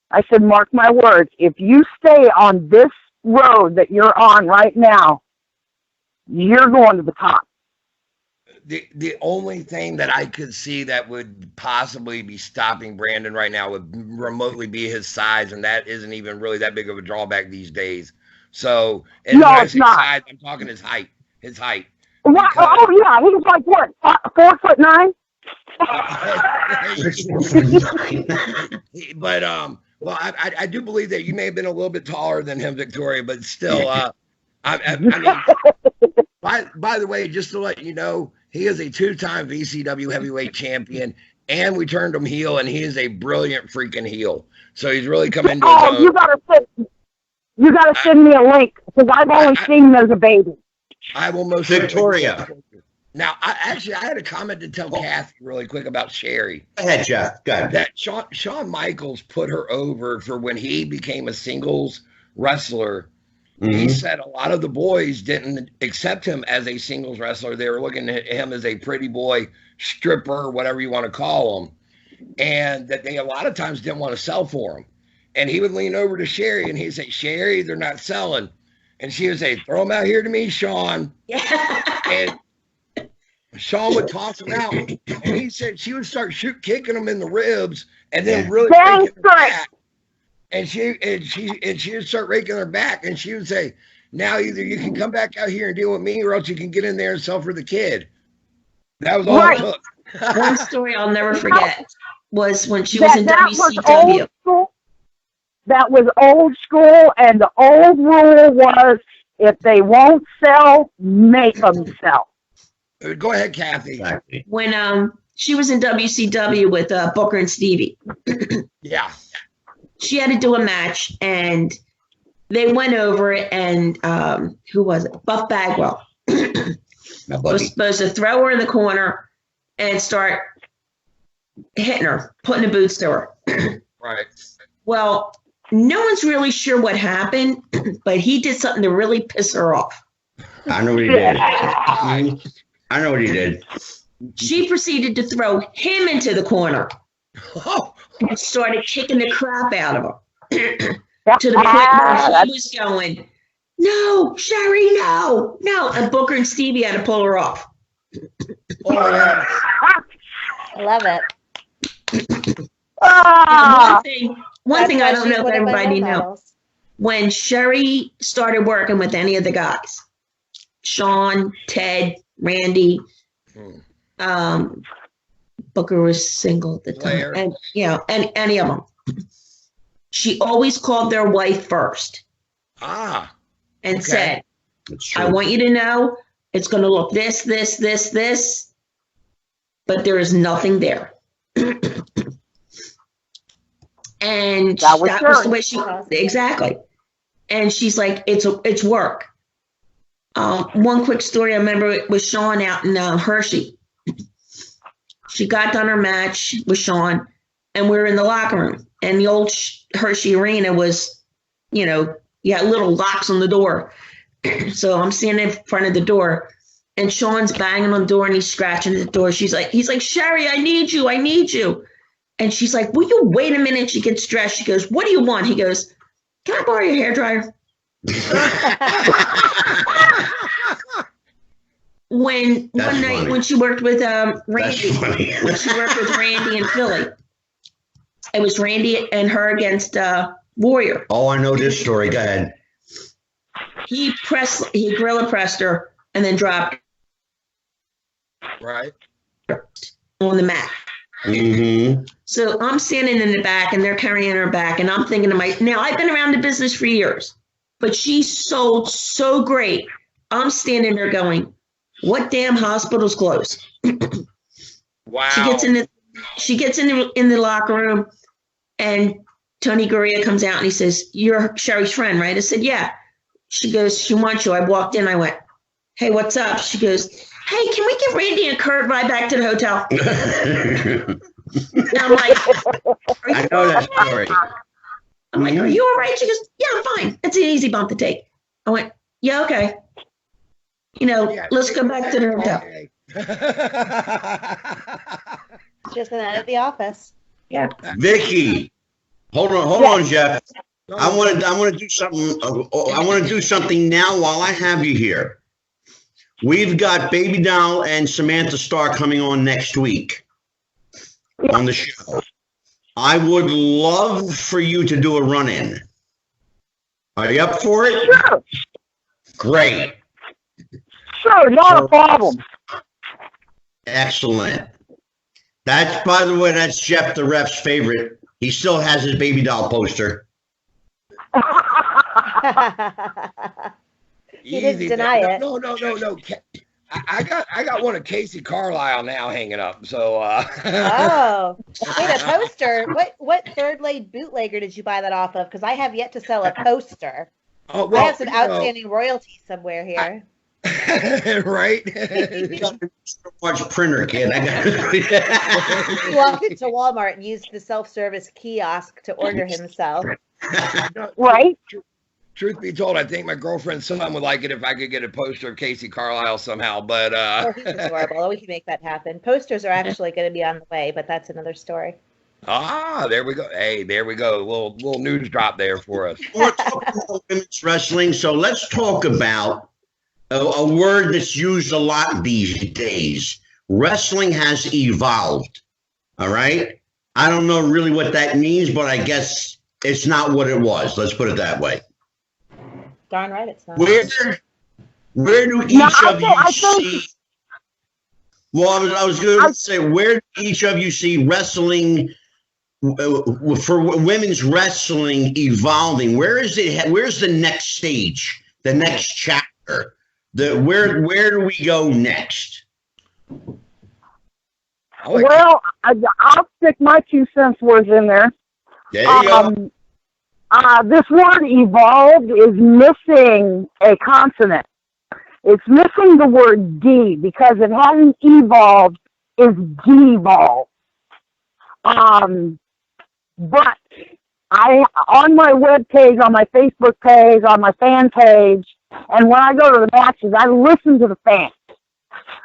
Speaker 3: I said, mark my words, if you stay on this road that you're on right now, you're going to the top.
Speaker 4: The only thing that I could see that would possibly be stopping Brandon right now would remotely be his size, and that isn't even really that big of a drawback these days. So, and
Speaker 3: no,
Speaker 4: when I
Speaker 3: it's
Speaker 4: say
Speaker 3: not.
Speaker 4: size, I'm talking his height. His height.
Speaker 3: What? Oh yeah, he was like what? 4'9"?
Speaker 4: But well, I do believe that you may have been a little bit taller than him, Victoria, but still, I mean, by the way, just to let you know, he is a 2-time VCW heavyweight champion, and we turned him heel, and he is a brilliant freaking heel. So he's really come into his own.
Speaker 3: You gotta send me a link because I've only seen him as a baby.
Speaker 4: I will most
Speaker 1: Victoria.
Speaker 4: Now, I had a comment to tell Kathie really quick about Sheri.
Speaker 1: Go ahead, Jeff. Go ahead.
Speaker 4: That Shawn Michaels put her over for when he became a singles wrestler. Mm-hmm. He said a lot of the boys didn't accept him as a singles wrestler. They were looking at him as a pretty boy stripper, whatever you want to call him. And that they a lot of times didn't want to sell for him. And he would lean over to Sheri and he'd say, Sheri, they're not selling. And she would say, throw them out here to me, Shawn. And Shawn would toss him out. And he said she would start kicking him in the ribs and then really raking her back. And she would start raking her back. And she would say, now either you can come back out here and deal with me or else you can get in there and sell for the kid. That was all it took.
Speaker 5: One story I'll never forget was when she was in WCW.
Speaker 3: That was old school, and the old rule was if they won't sell, make them sell.
Speaker 4: Go ahead, Kathie.
Speaker 5: When she was in WCW with Booker and Stevie.
Speaker 4: Yeah.
Speaker 5: She had to do a match, and they went over it, and who was it? Buff Bagwell was supposed to throw her in the corner and start hitting her, putting the boots to her.
Speaker 4: Right.
Speaker 5: Well, no one's really sure what happened, but he did something to really piss her off.
Speaker 1: I know what he did. I know what he did.
Speaker 5: She proceeded to throw him into the corner and started kicking the crap out of him. To the point where he was going, no, Sheri, no. And Booker and Stevie had to pull her off.
Speaker 2: I love it.
Speaker 5: One thing I don't know if everybody knows. When Sheri started working with any of the guys, Sean, Ted, Randy, Booker was single at the time, and and any of them, she always called their wife first. And said, I want you to know it's going to look this, but there is nothing there. And that was the way she, exactly. And she's like, it's work. One quick story I remember it was Sean out in Hershey. She got done her match with Sean, and we were in the locker room. And the old Hershey Arena was, you had little locks on the door. So I'm standing in front of the door, and Sean's banging on the door, and he's scratching at the door. He's like, Sheri, I need you. And she's like, will you wait a minute? She gets dressed. She goes, what do you want? He goes, can I borrow your hairdryer? One night when she worked with Randy, when she worked with Randy in Philly, it was Randy and her against Warrior.
Speaker 1: Oh, I know this story. Go ahead.
Speaker 5: He gorilla pressed her and then dropped
Speaker 4: right
Speaker 5: on the mat.
Speaker 1: Mm-hmm.
Speaker 5: So I'm standing in the back and they're carrying her back, and I'm thinking to myself, now I've been around the business for years, but she sold so great. I'm standing there going, what damn hospitals close?
Speaker 4: Wow.
Speaker 5: She gets in the locker room, and Tony Gurria comes out and he says, you're Sheri's friend, right? I said, yeah. She goes, she wants you. I walked in. I went, hey, what's up? She goes, hey, can we give Randy and Kurt ride back to the hotel? And I'm like,
Speaker 1: I know that story.
Speaker 5: I'm like, are you all right? She goes, yeah, I'm fine. It's an easy bump to take. I went, yeah, okay. Let's go back to the hotel.
Speaker 2: Just out of the office.
Speaker 5: Yeah.
Speaker 1: Vicky, hold on, Jeff. I want to do something. I want to do something now while I have you here. We've got Baby Doll and Samantha Starr coming on next week on the show. I would love for you to do a run-in. Are you up for it?
Speaker 3: Sure.
Speaker 1: Great.
Speaker 3: Sure, not a problem.
Speaker 1: Excellent. That's, by the way, that's Jeff the Ref's favorite. He still has his Baby Doll poster.
Speaker 2: He didn't deny it.
Speaker 4: No. I got one of Casey Carlisle now hanging up. So.
Speaker 2: Oh, wait, a poster. What third-laid bootlegger did you buy that off of? Because I have yet to sell a poster.
Speaker 4: Oh, well,
Speaker 2: I have some outstanding royalties somewhere here.
Speaker 4: Right?
Speaker 1: Watch printer, kid.
Speaker 2: He walked into Walmart and used the self-service kiosk to order himself.
Speaker 3: Right?
Speaker 4: Truth be told, I think my girlfriend's son would like it if I could get a poster of Casey Carlisle somehow, but
Speaker 2: Oh, he's adorable. We can make that happen. Posters are actually going to be on the way, but that's another story.
Speaker 4: There we go. Hey, there we go. Little news drop there for us.
Speaker 1: We're talking about women's wrestling, so let's talk about a word that's used a lot these days. Wrestling has evolved. All right? I don't know really what that means, but I guess it's not what it was. Let's put it that way.
Speaker 2: Darn right it's not.
Speaker 1: Where do each of you see? Well, I was going to say, where do each of you see wrestling for women's wrestling evolving? Where is it? Where's the next stage? The next chapter? Where do we go next?
Speaker 3: Well, I'll stick my 2 cents worth in there.
Speaker 1: There you go.
Speaker 3: This word evolved is missing a consonant. It's missing the word D because it hasn't evolved is devolved. But on my web page, on my Facebook page, on my fan page, and when I go to the matches, I listen to the fans,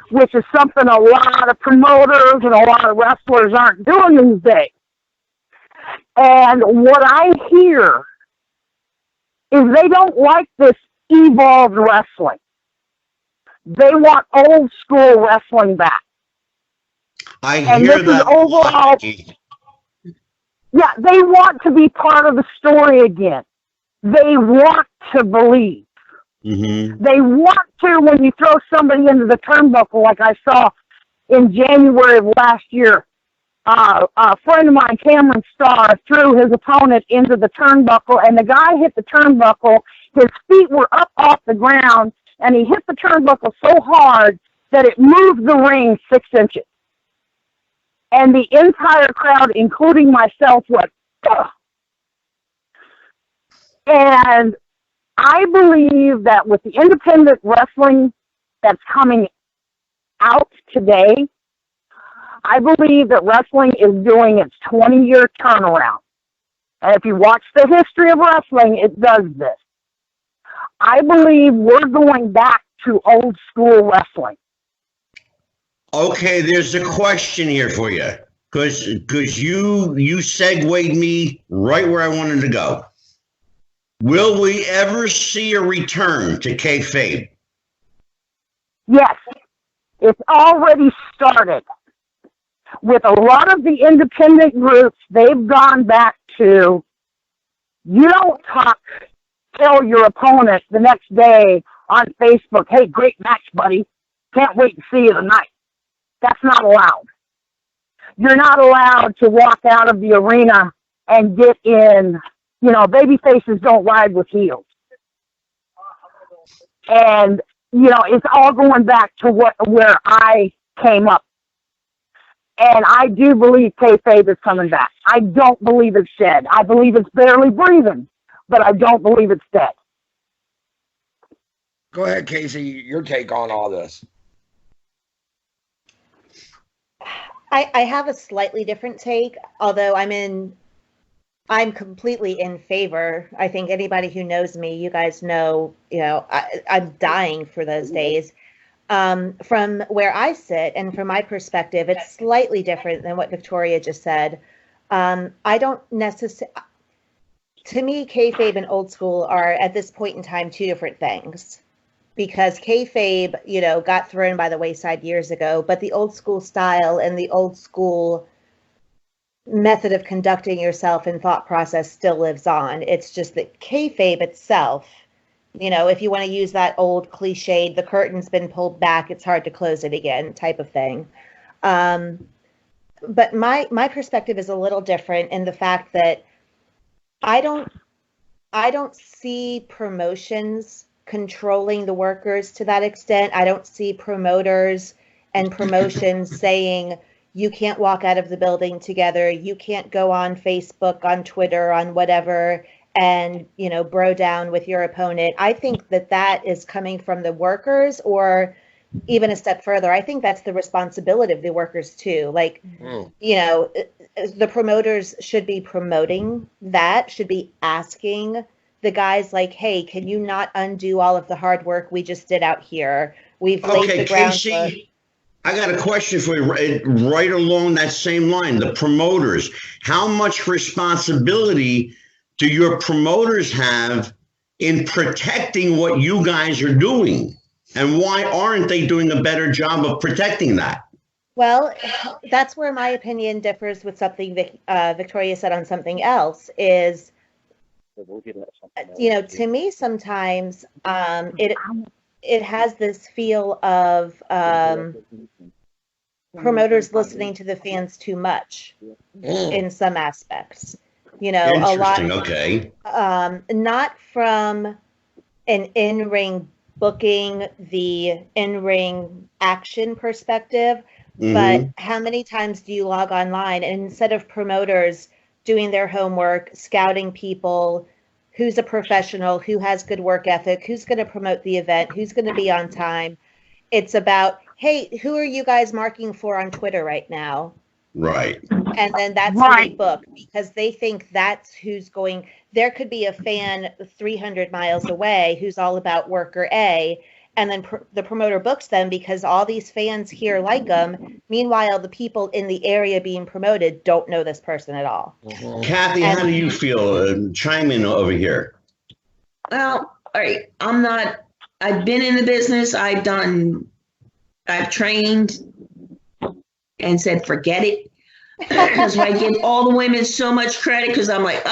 Speaker 3: which is something a lot of promoters and a lot of wrestlers aren't doing these days. And what I hear is they don't like this evolved wrestling. They want old school wrestling back.
Speaker 1: I hear that.
Speaker 3: Overall, yeah, they want to be part of the story again. They want to believe.
Speaker 1: Mm-hmm.
Speaker 3: They want to, when you throw somebody into the turnbuckle, like I saw in January of last year, a friend of mine, Cameron Starr, threw his opponent into the turnbuckle, and the guy hit the turnbuckle. His feet were up off the ground, and he hit the turnbuckle so hard that it moved the ring 6 inches. And the entire crowd, including myself, went, ugh. And I believe that with the independent wrestling that's coming out today, I believe that wrestling is doing its 20-year turnaround. And if you watch the history of wrestling, it does this. I believe we're going back to old school wrestling.
Speaker 1: Okay, there's a question here for you, because you segued me right where I wanted to go. Will we ever see a return to kayfabe?
Speaker 3: Yes, it's already started. With a lot of the independent groups, they've gone back to, you don't tell your opponent the next day on Facebook, hey, great match, buddy. Can't wait to see you tonight. That's not allowed. You're not allowed to walk out of the arena and get in, baby faces don't ride with heels. And, it's all going back to where I came up. And I do believe kayfabe is coming back. I don't believe it's dead. I believe it's barely breathing, but I don't believe it's dead.
Speaker 4: Go ahead, Casey, your take on all this.
Speaker 2: I have a slightly different take, although I'm completely in favor. I think anybody who knows me, you guys know, I'm dying for those days. From where I sit and from my perspective, it's slightly different than what Victoria just said. I don't necessarily, to me, kayfabe and old school are at this point in time 2 different things. Because kayfabe, got thrown by the wayside years ago, but the old school style and the old school method of conducting yourself and thought process still lives on. It's just that kayfabe itself, if you want to use that old cliched, the curtain's been pulled back, it's hard to close it again type of thing. But my perspective is a little different in the fact that I don't see promotions controlling the workers to that extent. I don't see promoters and promotions saying you can't walk out of the building together, you can't go on Facebook, on Twitter, on whatever, and bro down with your opponent. I think that is coming from the workers, or even a step further, I think that's the responsibility of the workers too. Like, the promoters should be promoting that, should be asking the guys like, hey, can you not undo all of the hard work we just did out here? We've laid the groundwork.
Speaker 1: Casey, I got a question for you right along that same line. The promoters, how much responsibility do your promoters have in protecting what you guys are doing? And why aren't they doing a better job of protecting that?
Speaker 2: Well, that's where my opinion differs with something Victoria said on something else is, to me, sometimes it has this feel of promoters listening to the fans too much in some aspects. A lot.
Speaker 1: Okay.
Speaker 2: Not from an in-ring booking, the in-ring action perspective, but how many times do you log online and instead of promoters doing their homework, scouting people, who's a professional, who has good work ethic, who's going to promote the event, who's going to be on time, It's about, hey, who are you guys marking for on Twitter right now?
Speaker 1: Right.
Speaker 2: And then that's who they book, because they think that's who's going. There could be a fan 300 miles away who's all about worker A, and then the promoter books them because all these fans here like them. Meanwhile, the people in the area being promoted don't know this person at all.
Speaker 1: Kathy, how do you feel? Chime in over here.
Speaker 5: Well, all right. I've been in the business. I've trained and said, forget it. Because I give all the women so much credit because I'm like,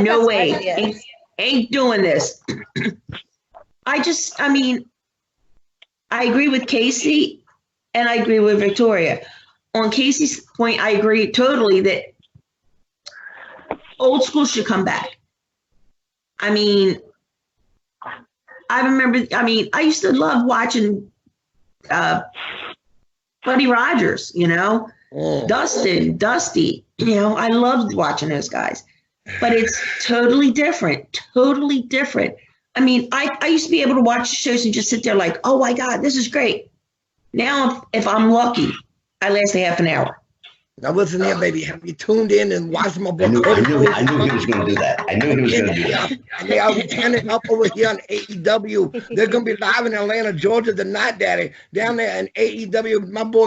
Speaker 5: no way. Ain't doing this. I agree with Casey and I agree with Victoria. On Casey's point, I agree totally that old school should come back. I used to love watching Buddy Rogers, Dustin, Dusty, I loved watching those guys, but it's totally different. I used to be able to watch shows and just sit there like, oh my God, this is great. Now, if I'm lucky, I last a half an hour.
Speaker 4: Now listen here, baby. Have you tuned in and watched my book?
Speaker 1: I knew he was going to do that.
Speaker 4: And they are turning up over here on AEW. They're going to be live in Atlanta, Georgia, the Night Daddy, down there in AEW. My boy.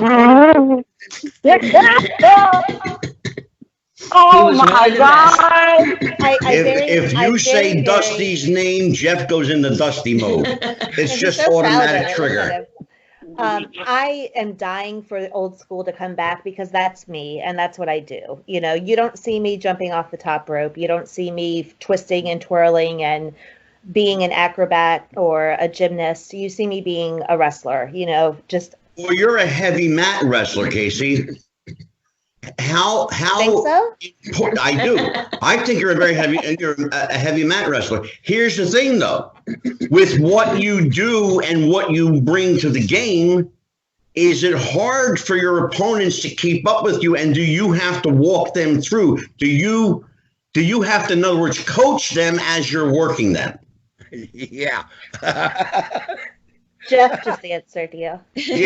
Speaker 3: Oh my God!
Speaker 1: If you say Dusty's name, Jeff goes into Dusty mode. It's just automatic trigger.
Speaker 2: I am dying for old school to come back because that's me and that's what I do. You don't see me jumping off the top rope. You don't see me twisting and twirling and being an acrobat or a gymnast. You see me being a wrestler,
Speaker 1: Well, you're a heavy mat wrestler, Casey. How
Speaker 2: think so?
Speaker 1: I do. I think you're a heavy mat wrestler. Here's the thing though. With what you do and what you bring to the game, is it hard for your opponents to keep up with you, and do you have to walk them through? Do you have to, in other words, coach them as you're working them?
Speaker 4: Yeah.
Speaker 2: Jeff just answered you.
Speaker 1: Yeah.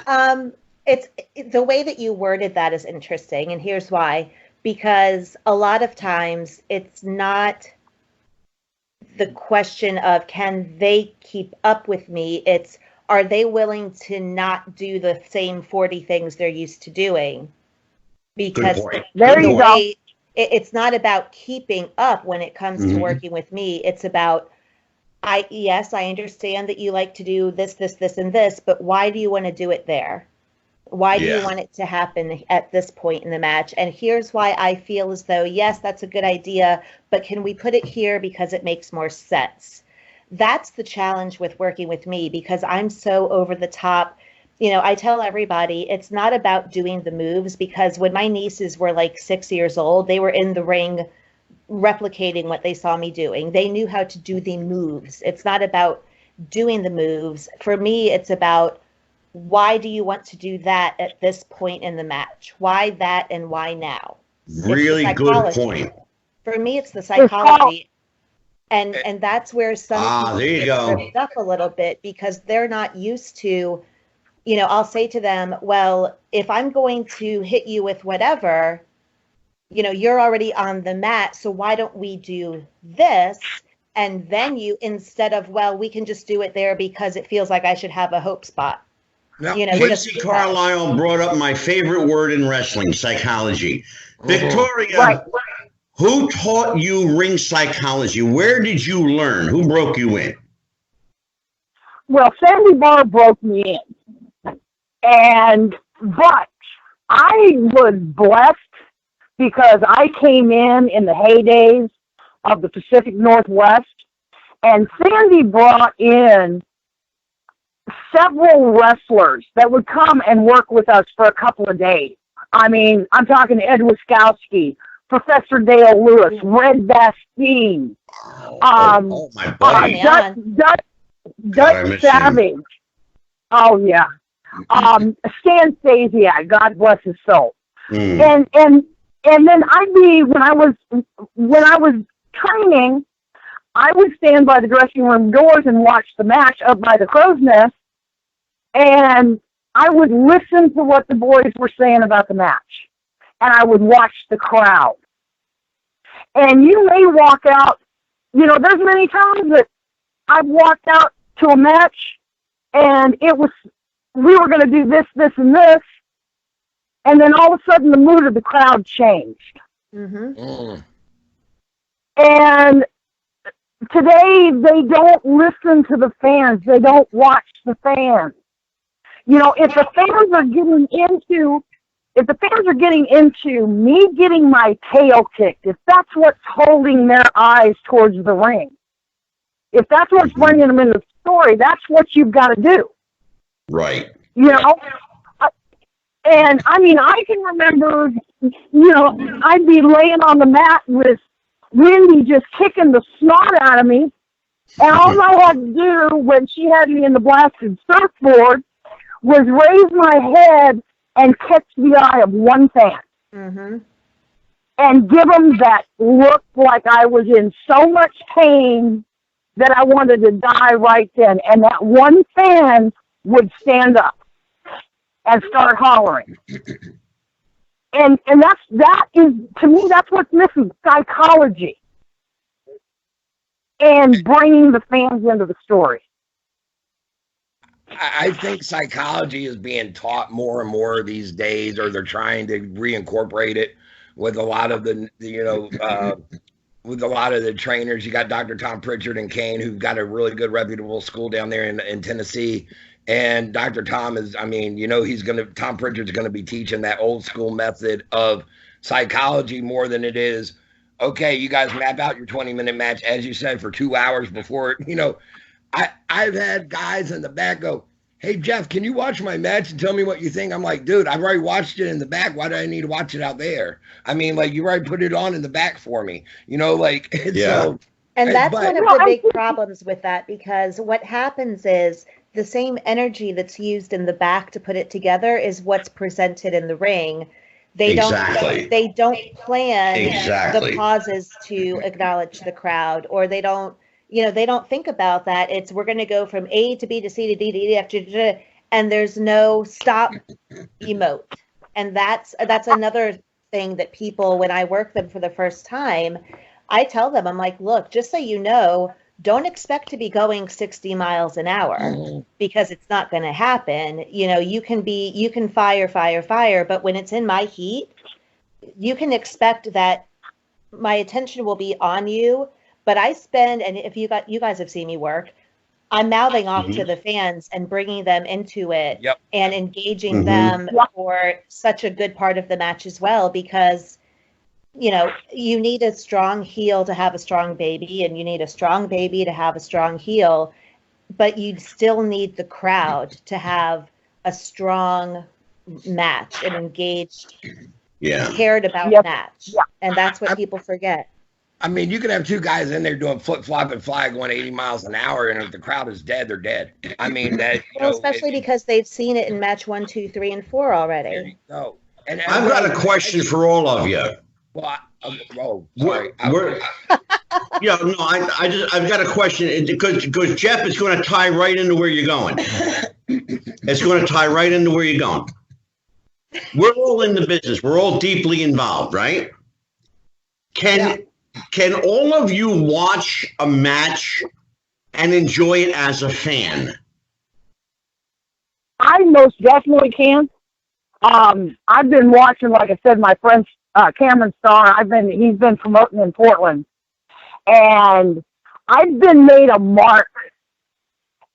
Speaker 2: No, it's the way that you worded that is interesting, and here's why. Because a lot of times it's not the question of can they keep up with me, it's are they willing to not do the same 40 things they're used to doing? Because
Speaker 3: there you go.
Speaker 2: It's not about keeping up when it comes to working with me. It's about, I understand that you like to do this, and this, but why do you want to do it there? Why do you want it to happen at this point in the match? And here's why I feel as though, yes, that's a good idea, but can we put it here because it makes more sense? That's the challenge with working with me because I'm so over the top. I tell everybody it's not about doing the moves, because when my nieces were like 6 years old, they were in the ring replicating what they saw me doing. They knew how to do the moves. It's not about doing the moves. For me, it's about, why do you want to do that at this point in the match? Why that and why now?
Speaker 1: Really good point.
Speaker 2: For me, it's the psychology. And that's where some people
Speaker 1: there you go.
Speaker 2: get up a little bit because they're not used to, I'll say to them, well, if I'm going to hit you with whatever, you're already on the mat, so why don't we do this? And then instead of, well, we can just do it there because it feels like I should have a hope spot.
Speaker 4: Now,
Speaker 1: Quincy Carlisle brought up my favorite word in wrestling, psychology. Victoria, who taught you ring psychology? Where did you learn? Who broke you in?
Speaker 3: Well, Sandy Barr broke me in. But I was blessed because I came in the heydays of the Pacific Northwest, and Sandy brought in several wrestlers that would come and work with us for a couple of days. I'm talking Ed Wiskowski, Professor Dale Lewis, Red Bastine,
Speaker 1: my buddy.
Speaker 3: Dutch Savage. Oh yeah. Stan Stasiak, God bless his soul. And then when I was training, I would stand by the dressing room doors and watch the match up by the crow's nest, and I would listen to what the boys were saying about the match, and I would watch the crowd. And you may walk out, there's many times that I've walked out to a match, and we were going to do this, this, and this, and then all of a sudden the mood of the crowd changed.
Speaker 2: Mm-hmm.
Speaker 3: And today they don't listen to the fans. They don't watch the fans. If the fans are getting into me getting my tail kicked, if that's what's holding their eyes towards the ring, if that's what's bringing them into the story, that's what you've got to do.
Speaker 1: Right.
Speaker 3: And I can remember, I'd be laying on the mat with Wendy just kicking the snot out of me. And all I had to do when she had me in the blasted surfboard was raise my head and catch the eye of one fan.
Speaker 2: Mm-hmm.
Speaker 3: And give them that look like I was in so much pain that I wanted to die right then. And that one fan would stand up and start hollering. And that is, to me, that's what's missing, psychology. And bringing the fans into the story.
Speaker 4: I think psychology is being taught more and more these days, or they're trying to reincorporate it with a lot of with a lot of the trainers. You got Dr. Tom Pritchard and Kane, who've got a really good reputable school down there in Tennessee. And Dr. Tom is, Tom Pritchard's going to be teaching that old school method of psychology more than it is, okay, you guys map out your 20-minute match, as you said, for 2 hours before, I've had guys in the back go, hey, Jeff, can you watch my match and tell me what you think? I'm like, dude, I've already watched it in the back. Why do I need to watch it out there? You already put it on in the back for me,
Speaker 1: Yeah.
Speaker 2: So, and that's one of the big problems with that, because what happens is the same energy that's used in the back to put it together is what's presented in the ring. They don't plan the pauses to acknowledge the crowd, or they don't think about that. It's, we're going to go from A to B to C to D to E F to, and there's no stop emote. And that's another thing that people, when I work them for the first time, I tell them, I'm like, look, just so you know, don't expect to be going 60 miles an hour, because it's not going to happen. You can fire, but when it's in my heat, you can expect that my attention will be on you. But I spend, and if you guys have seen me work, I'm mouthing off to the fans and bringing them into it and engaging them for such a good part of the match as well, because you need a strong heel to have a strong baby, and you need a strong baby to have a strong heel, but you still need the crowd to have a strong match, an engaged, cared about match. And that's what people forget.
Speaker 4: You can have two guys in there doing flip, flop, and fly going 80 miles an hour, and if the crowd is dead, they're dead.
Speaker 2: Especially because they've seen it in match 1, 2, 3, and 4 already.
Speaker 4: There you go. And
Speaker 1: I've got a question for all of you.
Speaker 4: Well, sorry.
Speaker 1: I've got a question, because Jeff is going to tie right into where you're going. It's going to tie right into where you're going. We're all in the business. We're all deeply involved, right? Can all of you watch a match and enjoy it as a fan?
Speaker 3: I most definitely can. I've been watching, like I said, my friend Cameron Starr. He's been promoting in Portland, and I've been made a mark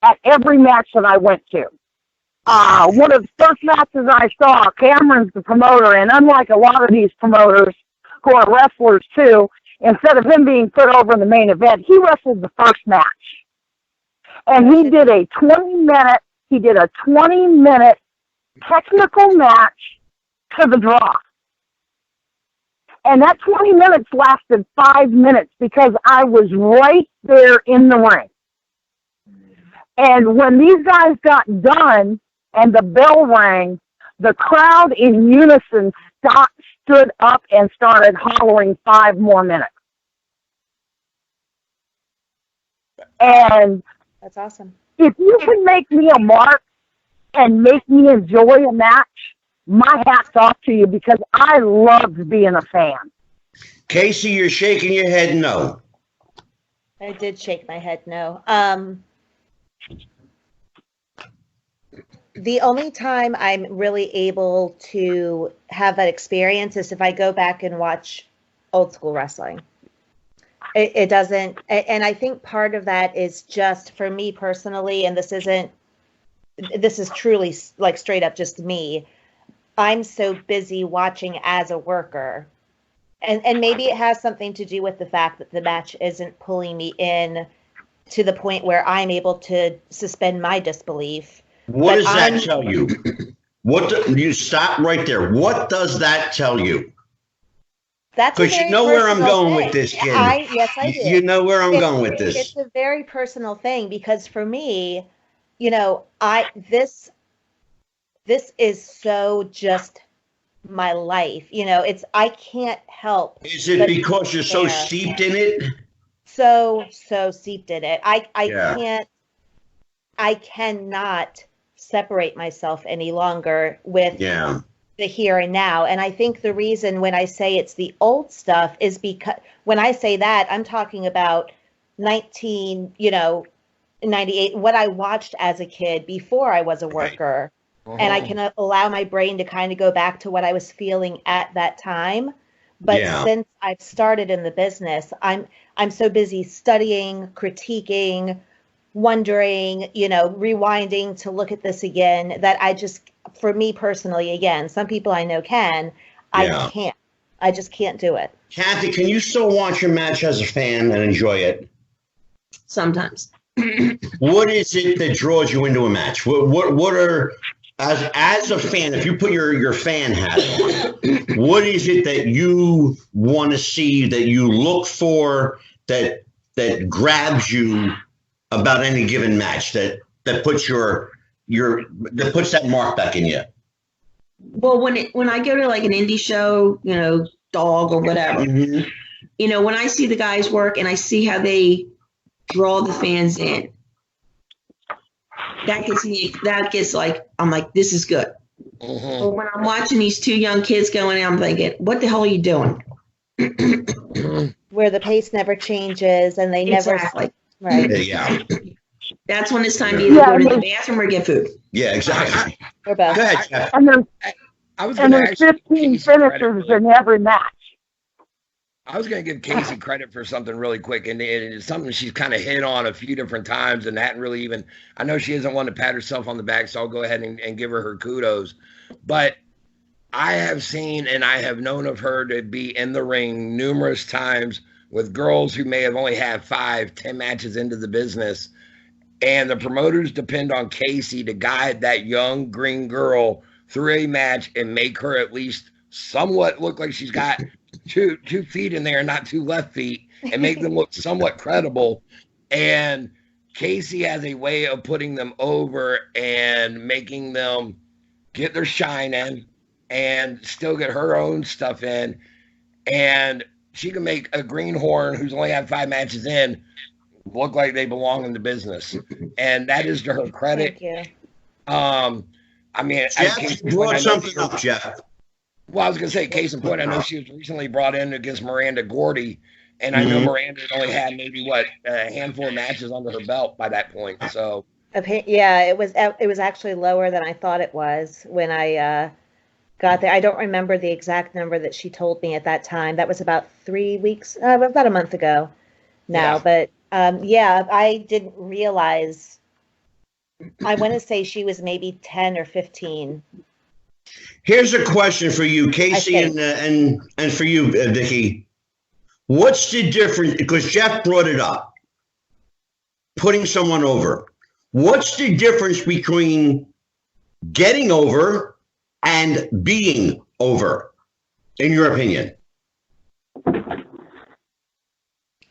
Speaker 3: at every match that I went to. One of the first matches I saw, Cameron's the promoter, and unlike a lot of these promoters who are wrestlers too, instead of him being put over in the main event, he wrestled the first match, and he did a 20-minute technical match to the draw. And that 20 minutes lasted 5 minutes because I was right there in the ring. And when these guys got done and the bell rang, the crowd in unison stood up and started hollering 5 more minutes. And
Speaker 2: That's awesome.
Speaker 3: if you can make me a mark and make me enjoy a match, my hat's off to you because I loved being a fan.
Speaker 1: Casey, you're shaking your head no.
Speaker 2: I did shake my head no. The only time I'm really able to have that experience is if I go back and watch old school wrestling. It doesn't, and I think part of that is just for me personally, and this is truly like straight up just me. I'm so busy watching as a worker. And maybe it has something to do with the fact that the match isn't pulling me in to the point where I'm able to suspend my disbelief.
Speaker 1: What does that tell you? You stop right there. What does that tell you? Because you know where I'm going with this, kid.
Speaker 2: Yes, I do.
Speaker 1: You know where I'm going with this.
Speaker 2: It's a very personal thing because for me, you know, this is so just my life. You know, I can't help.
Speaker 1: Is it because you're so steeped in it?
Speaker 2: So steeped in it. I cannot separate myself any longer with the here and now. And I think the reason when I say it's the old stuff is because when I say that, I'm talking about 1998, what I watched as a kid before I was a worker. Right. And I can allow my brain to kind of go back to what I was feeling at that time. But since I've started in the business, I'm so busy studying, critiquing, wondering, rewinding to look at this again that I just, for me personally, again, some people I know can, I can't. I just can't do it.
Speaker 1: Kathie, can you still watch a match as a fan and enjoy it?
Speaker 5: Sometimes.
Speaker 1: What is it that draws you into a match? What are, as a fan, if you put your fan hat on, what is it that you want to see, that you look for, that grabs you about any given match, that puts that puts that mark back in you?
Speaker 5: Well, when I go to like an indie show, Dog or whatever, when I see the guys work and I see how they draw the fans in, that gets like, I'm like, this is good. But when I'm watching these two young kids going in, I'm thinking, what the hell are you doing?
Speaker 2: Where the pace never changes and they never. Right.
Speaker 1: Yeah.
Speaker 5: That's when it's time to either go to the bathroom or get food.
Speaker 1: Yeah, exactly.
Speaker 2: Or both.
Speaker 1: Go ahead, Jeff.
Speaker 3: And there's 15 finishers in every match.
Speaker 4: I was going to give Casey credit for something really quick, and it's something she's kind of hit on a few different times and hadn't really even. I know she isn't one to pat herself on the back, so I'll go ahead and give her kudos. But I have seen and I have known of her to be in the ring numerous times with girls who may have only had 5-10 matches into the business. And the promoters depend on Casey to guide that young green girl through a match and make her at least somewhat look like she's got two feet in there, not 2 left feet, and make them look somewhat credible. And Casey has a way of putting them over and making them get their shine in and still get her own stuff in. And she can make a greenhorn who's only had 5 matches in look like they belong in the business. And that is to her credit.
Speaker 2: Thank you.
Speaker 1: I mean, Jeff brought something up, Jeff.
Speaker 4: Well, I was going to say, case in point, I know she was recently brought in against Miranda Gordy, and I know Miranda only had maybe, a handful of matches under her belt by that point. So,
Speaker 2: yeah, it was actually lower than I thought it was when I got there. I don't remember the exact number that she told me at that time. That was about 3 weeks, about a month ago now. Yeah. But, I didn't realize. I want to say she was maybe 10 or 15.
Speaker 1: Here's a question for you, Casey, and for you, Vicky. What's the difference? Because Jeff brought it up, putting someone over. What's the difference between getting over and being over, in your opinion?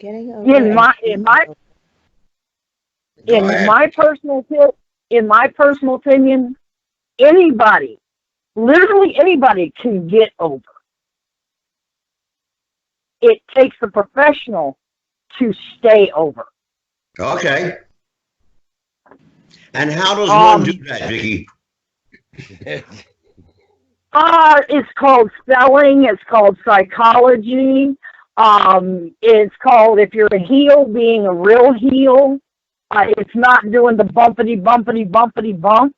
Speaker 2: Getting over.
Speaker 3: In my personal opinion, anybody. Literally anybody can get over. It takes a professional to stay over.
Speaker 1: Okay. And how does one do that, Vicky?
Speaker 3: It's called spelling. It's called psychology. It's called, if you're a heel, being a real heel. It's not doing the bumpity bump.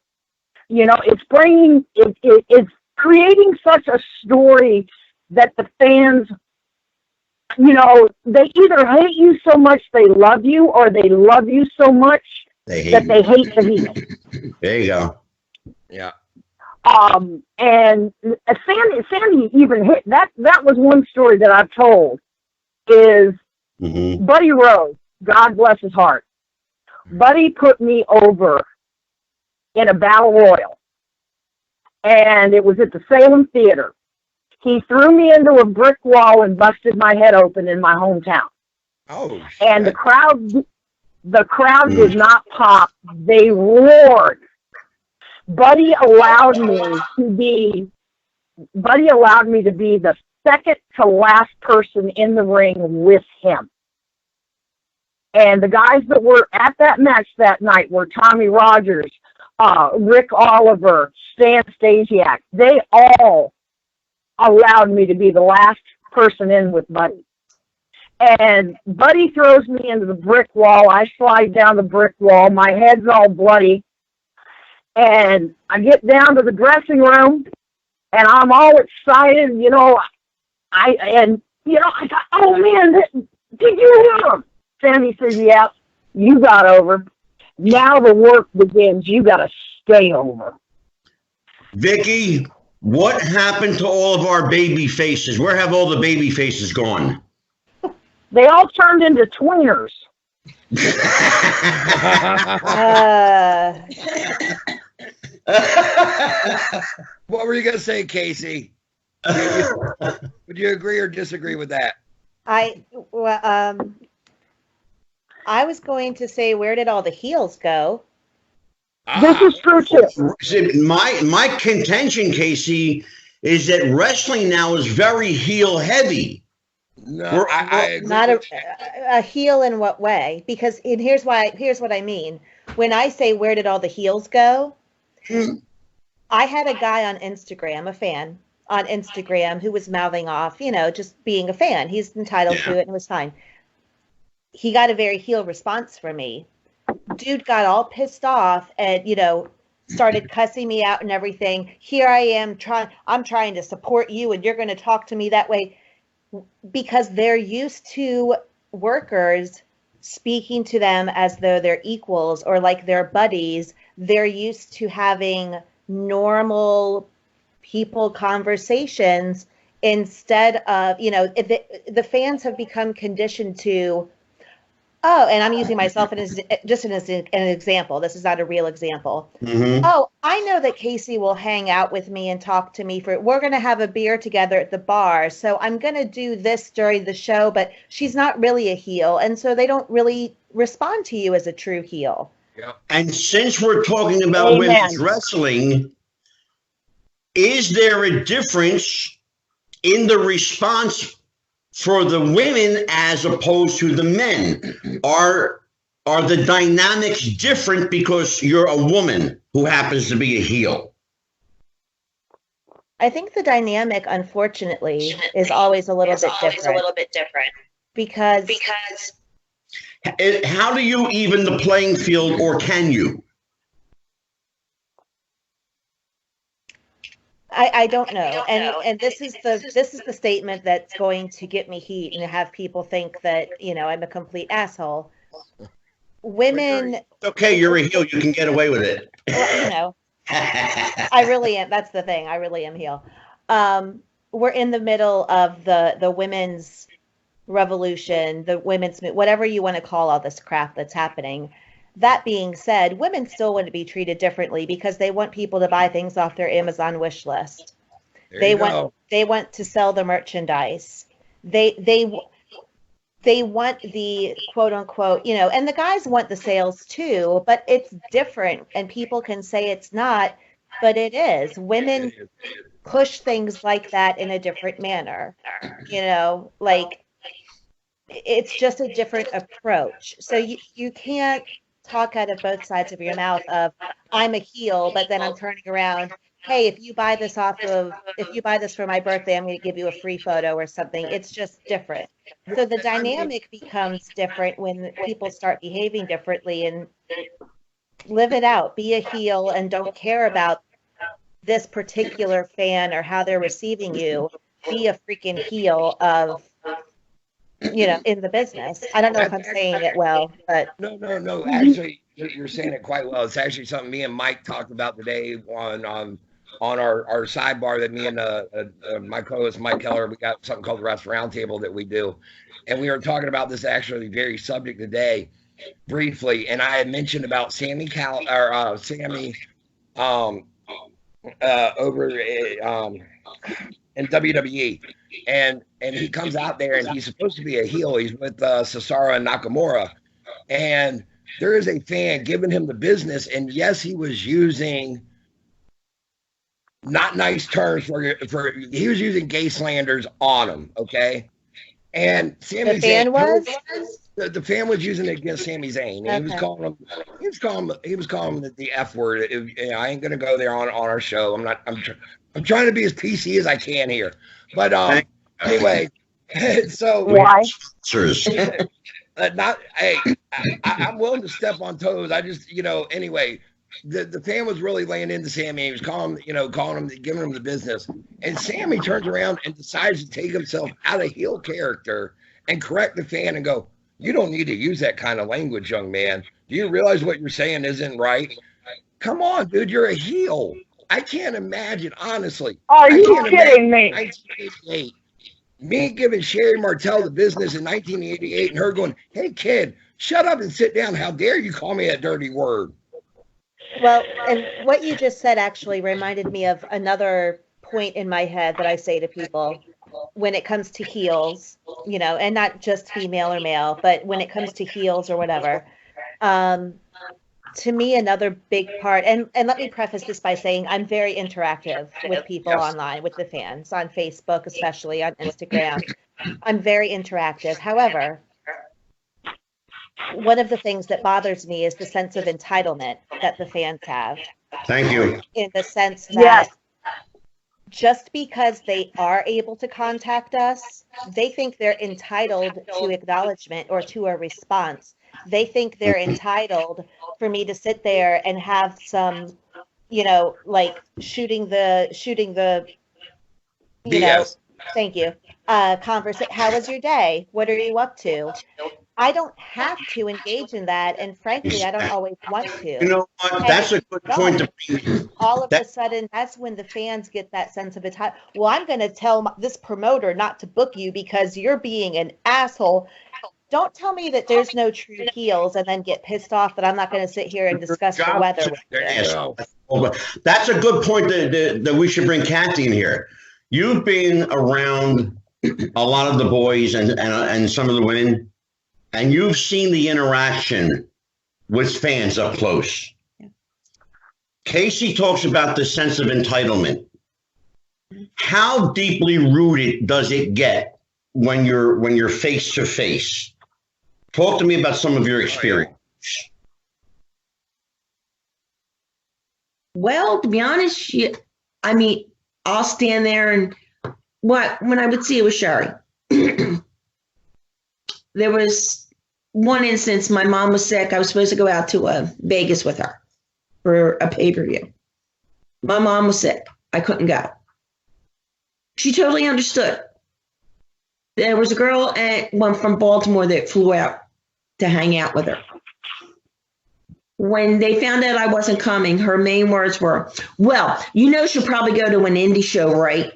Speaker 3: You know, it's it's creating such a story that the fans, you know, they either hate you so much they love you, or they love you so much they hate the heel.
Speaker 1: There you go.
Speaker 4: Yeah.
Speaker 3: And Sandy even hit that was one story that I've told is Buddy Rose, God bless his heart. Buddy put me over in a battle royal, and it was at the Salem Theater. He threw me into a brick wall and busted my head open in my hometown.
Speaker 4: Oh, shit.
Speaker 3: And the crowd did not pop. They roared. Buddy allowed me to be the second to last person in the ring with him. And the guys that were at that match that night were Tommy Rogers, Rick Oliver, Stan Stasiak. They all allowed me to be the last person in with Buddy. And Buddy throws me into the brick wall. I slide down the brick wall. My head's all bloody. And I get down to the dressing room, and I'm all excited, you know. I thought, oh man, did you hear him? Sammy says, yeah, you got over. Now the work begins. You got to stay over.
Speaker 1: Vicky, what happened to all of our baby faces? Where have all the baby faces gone?
Speaker 3: They all turned into tweeners.
Speaker 4: What were you going to say, Casey? Would you agree or disagree with that?
Speaker 2: I was going to say, where did all the heels go?
Speaker 3: This is true too.
Speaker 1: My contention, Casey, is that wrestling now is very heel heavy.
Speaker 4: No, I agree.
Speaker 2: Not a heel in what way? Because here's what I mean. When I say, where did all the heels go? I had a guy on Instagram, a fan on Instagram, who was mouthing off, you know, just being a fan. He's entitled to it and it was fine. He got a very heel response from me. Dude got all pissed off and, you know, started cussing me out and everything. Here I am I'm trying to support you and you're going to talk to me that way, because they're used to workers speaking to them as though they're equals or like they're buddies. They're used to having normal people conversations instead of, you know, the fans have become conditioned to, oh, and I'm using myself as an example. This is not a real example. Oh, I know that Casey will hang out with me and talk to me we're going to have a beer together at the bar. So I'm going to do this during the show, but she's not really a heel. And so they don't really respond to you as a true heel.
Speaker 4: Yeah.
Speaker 1: And since we're talking about women's wrestling, is there a difference in the response for the women as opposed to the men? Are the dynamics different because you're a woman who happens to be a heel?
Speaker 2: I think the dynamic, unfortunately, is always a little bit different. Because
Speaker 1: how do you even the playing field, or can you?
Speaker 2: I don't know. And this is the statement that's going to get me heat and have people think that, you know, I'm a complete asshole. Women.
Speaker 1: It's okay, you're a heel. You can get away with it.
Speaker 2: Well, you know, I really am. That's the thing. I really am heel. We're in the middle of the women's revolution, the women's, whatever you want to call all this crap that's happening. That being said, women still want to be treated differently because they want people to buy things off their Amazon wish list. They want to sell the merchandise. They want the quote unquote, you know, and the guys want the sales too, but it's different, and people can say it's not, but it is. Women push things like that in a different manner, you know, like it's just a different approach. So you can't talk out of both sides of your mouth of I'm a heel, but then I'm turning around. Hey, if you buy this for my birthday, I'm going to give you a free photo or something. It's just different. So the dynamic becomes different when people start behaving differently, and live it out. Be a heel and don't care about this particular fan or how they're receiving you. Be a freaking heel of, in the business. I don't know if I'm saying it well, but
Speaker 4: No. Actually, you're saying it quite well. It's actually something me and Mike talked about today on our sidebar that me and my co-host Mike Keller, we got something called the Rest Roundtable that we do, and we were talking about this actually very subject today briefly, and I had mentioned about Sammy over in WWE, and he comes out there and he's supposed to be a heel. He's with Cesaro and Nakamura, and there is a fan giving him the business, and yes, he was using not nice terms for he was using gay slanders on him, okay? And Sami
Speaker 2: the fan
Speaker 4: Zayn,
Speaker 2: was
Speaker 4: the fan was using it against Sami Zayn.
Speaker 2: Okay.
Speaker 4: He was calling him the F word. I ain't gonna go there on our show. I'm trying to be as PC as I can here. But anyway, so
Speaker 3: Why?
Speaker 4: I'm willing to step on toes. I just, anyway, the fan was really laying into Sammy. He was calling him, giving him the business. And Sammy turns around and decides to take himself out of heel character and correct the fan and go, "You don't need to use that kind of language, young man. Do you realize what you're saying isn't right? Come on, dude, you're a heel." I can't imagine, honestly.
Speaker 3: Are you kidding me?
Speaker 4: 1988, me giving Sherri Martel the business in 1988 and her going, "Hey, kid, shut up and sit down. How dare you call me that dirty word?"
Speaker 2: Well, and what you just said actually reminded me of another point in my head that I say to people when it comes to heels, and not just female or male, but when it comes to heels or whatever. To me, another big part, and let me preface this by saying I'm very interactive with people online, with the fans, on Facebook, especially on Instagram. I'm very interactive. However, one of the things that bothers me is the sense of entitlement that the fans have.
Speaker 1: Thank you.
Speaker 2: In the sense that just because they are able to contact us, they think they're entitled to acknowledgement or to a response. They think they're entitled for me to sit there and have some, like shooting the, thank you. Conversation. How was your day? What are you up to? I don't have to engage in that, and frankly, I don't always want to.
Speaker 1: You know what? That's a good point to bring.
Speaker 2: All of a sudden, that's when the fans get that sense of entitlement. Well, I'm going to tell this promoter not to book you because you're being an asshole. Don't tell me that there's no true heels and then get pissed off that I'm not going to sit here and discuss the weather with you.
Speaker 1: That's a good point that we should bring Kathie in here. You've been around a lot of the boys and some of the women, and you've seen the interaction with fans up close. Yeah. Casey talks about the sense of entitlement. How deeply rooted does it get when you're face to face? Talk to me about some of your experience.
Speaker 5: Well, to be honest, I'll stand there and when I would see it with Sheri. There was one instance, my mom was sick. I was supposed to go out to Vegas with her for a pay-per-view. My mom was sick. I couldn't go. She totally understood. There was a girl one from Baltimore that flew out to hang out with her. When they found out I wasn't coming, her main words were, "Well, she'll probably go to an indie show, right?"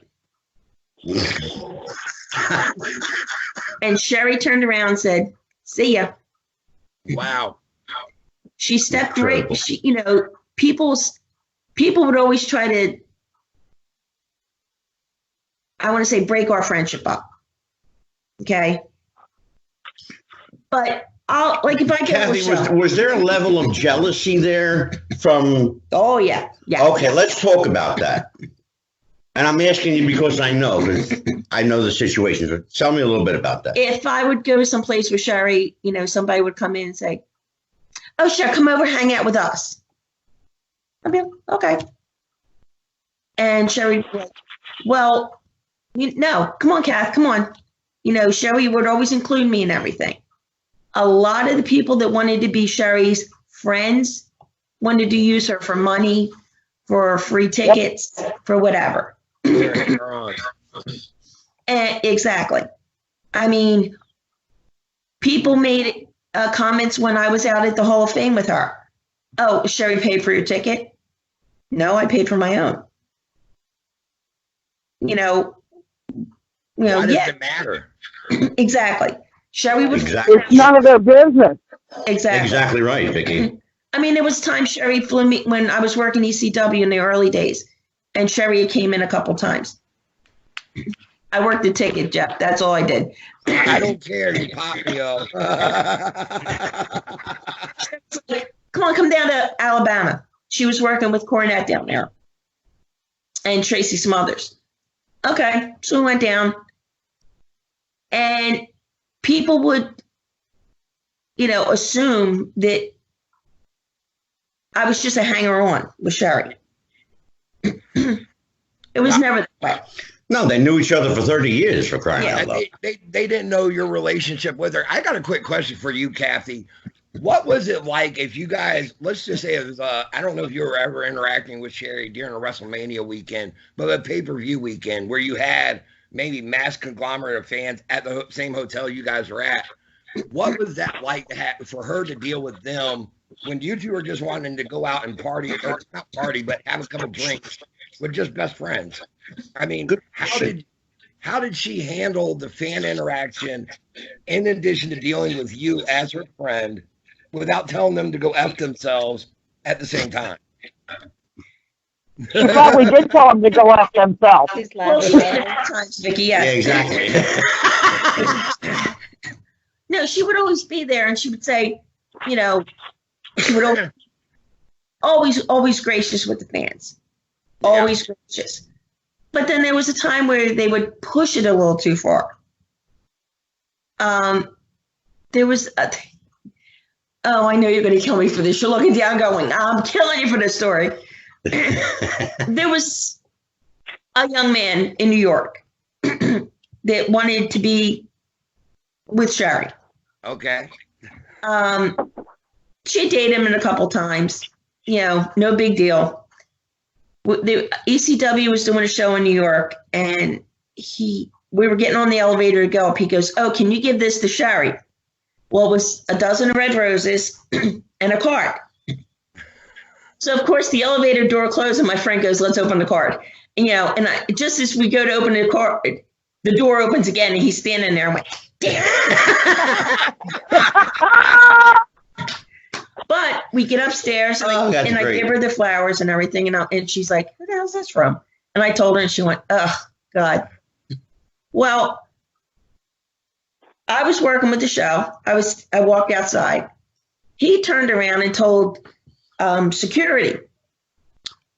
Speaker 5: And Sheri turned around and said, "See ya."
Speaker 4: Wow.
Speaker 5: She stepped right. People would always try to, I want to say, break our friendship up. Okay. But if I get
Speaker 1: Kathie, was there a level of jealousy there from?
Speaker 5: Oh yeah.
Speaker 1: Okay, let's talk about that. And I'm asking you because I know the situation. So tell me a little bit about that.
Speaker 5: If I would go someplace with Sheri, somebody would come in and say, "Oh, Sheri, come over, hang out with us." I'd be like, okay. And Sheri would be like, "Well, no, come on, Kath, come on." Sheri would always include me in everything. A lot of the people that wanted to be Sheri's friends wanted to use her for money, for free tickets, for whatever. And exactly. I mean, people made comments when I was out at the Hall of Fame with her. "Oh, Sheri paid for your ticket?" "No, I paid for my own."
Speaker 4: Why does it matter?
Speaker 5: Exactly. Sheri was
Speaker 3: It's none of their business.
Speaker 1: Exactly right, Vicki.
Speaker 5: I mean, there was time Sheri flew me when I was working ECW in the early days, and Sheri came in a couple times. I worked the ticket, Jeff. That's all I did.
Speaker 4: I don't care. You pop me up.
Speaker 5: Come down to Alabama. She was working with Cornette down there and Tracy Smothers. Okay, so we went down, and people would, assume that I was just a hanger-on with Sheri. It was never that way.
Speaker 1: No, they knew each other for 30 years, for crying out loud.
Speaker 4: They didn't know your relationship with her. I got a quick question for you, Kathie. What was it like if you guys, let's just say it was, I don't know if you were ever interacting with Sheri during a WrestleMania weekend, but a pay-per-view weekend where you had maybe mass conglomerate of fans at the same hotel you guys were at. What was that like to have, for her to deal with them when you two were just wanting to go out and party, or not party, but have a couple drinks with just best friends? I mean, how did she handle the fan interaction in addition to dealing with you as her friend without telling them to go F themselves at the same time?
Speaker 3: She probably did tell them to go after themselves.
Speaker 5: Well, she did at times, Vicki, yes.
Speaker 1: Yeah, exactly.
Speaker 5: No, she would always be there, and she would say, she would always gracious with the fans. Always gracious. But then there was a time where they would push it a little too far. There was I know you're going to kill me for this. You're looking down going, "I'm killing you for this story." There was a young man in New York that wanted to be with Sheri.
Speaker 4: Okay.
Speaker 5: She dated him a couple times. No big deal. The ECW was doing a show in New York, and we were getting on the elevator to go up. He goes, "Oh, can you give this to Sheri?" Well, it was a dozen red roses and a card. So, of course, the elevator door closed, and my friend goes, "Let's open the card." And, just as we go to open the card, the door opens again, and he's standing there. I'm like, damn. But we get upstairs, and I give her the flowers and everything, and she's like, "Who the hell's this from?" And I told her, and she went, "Oh, God." Well, I was working with the show. I walked outside. He turned around and told security,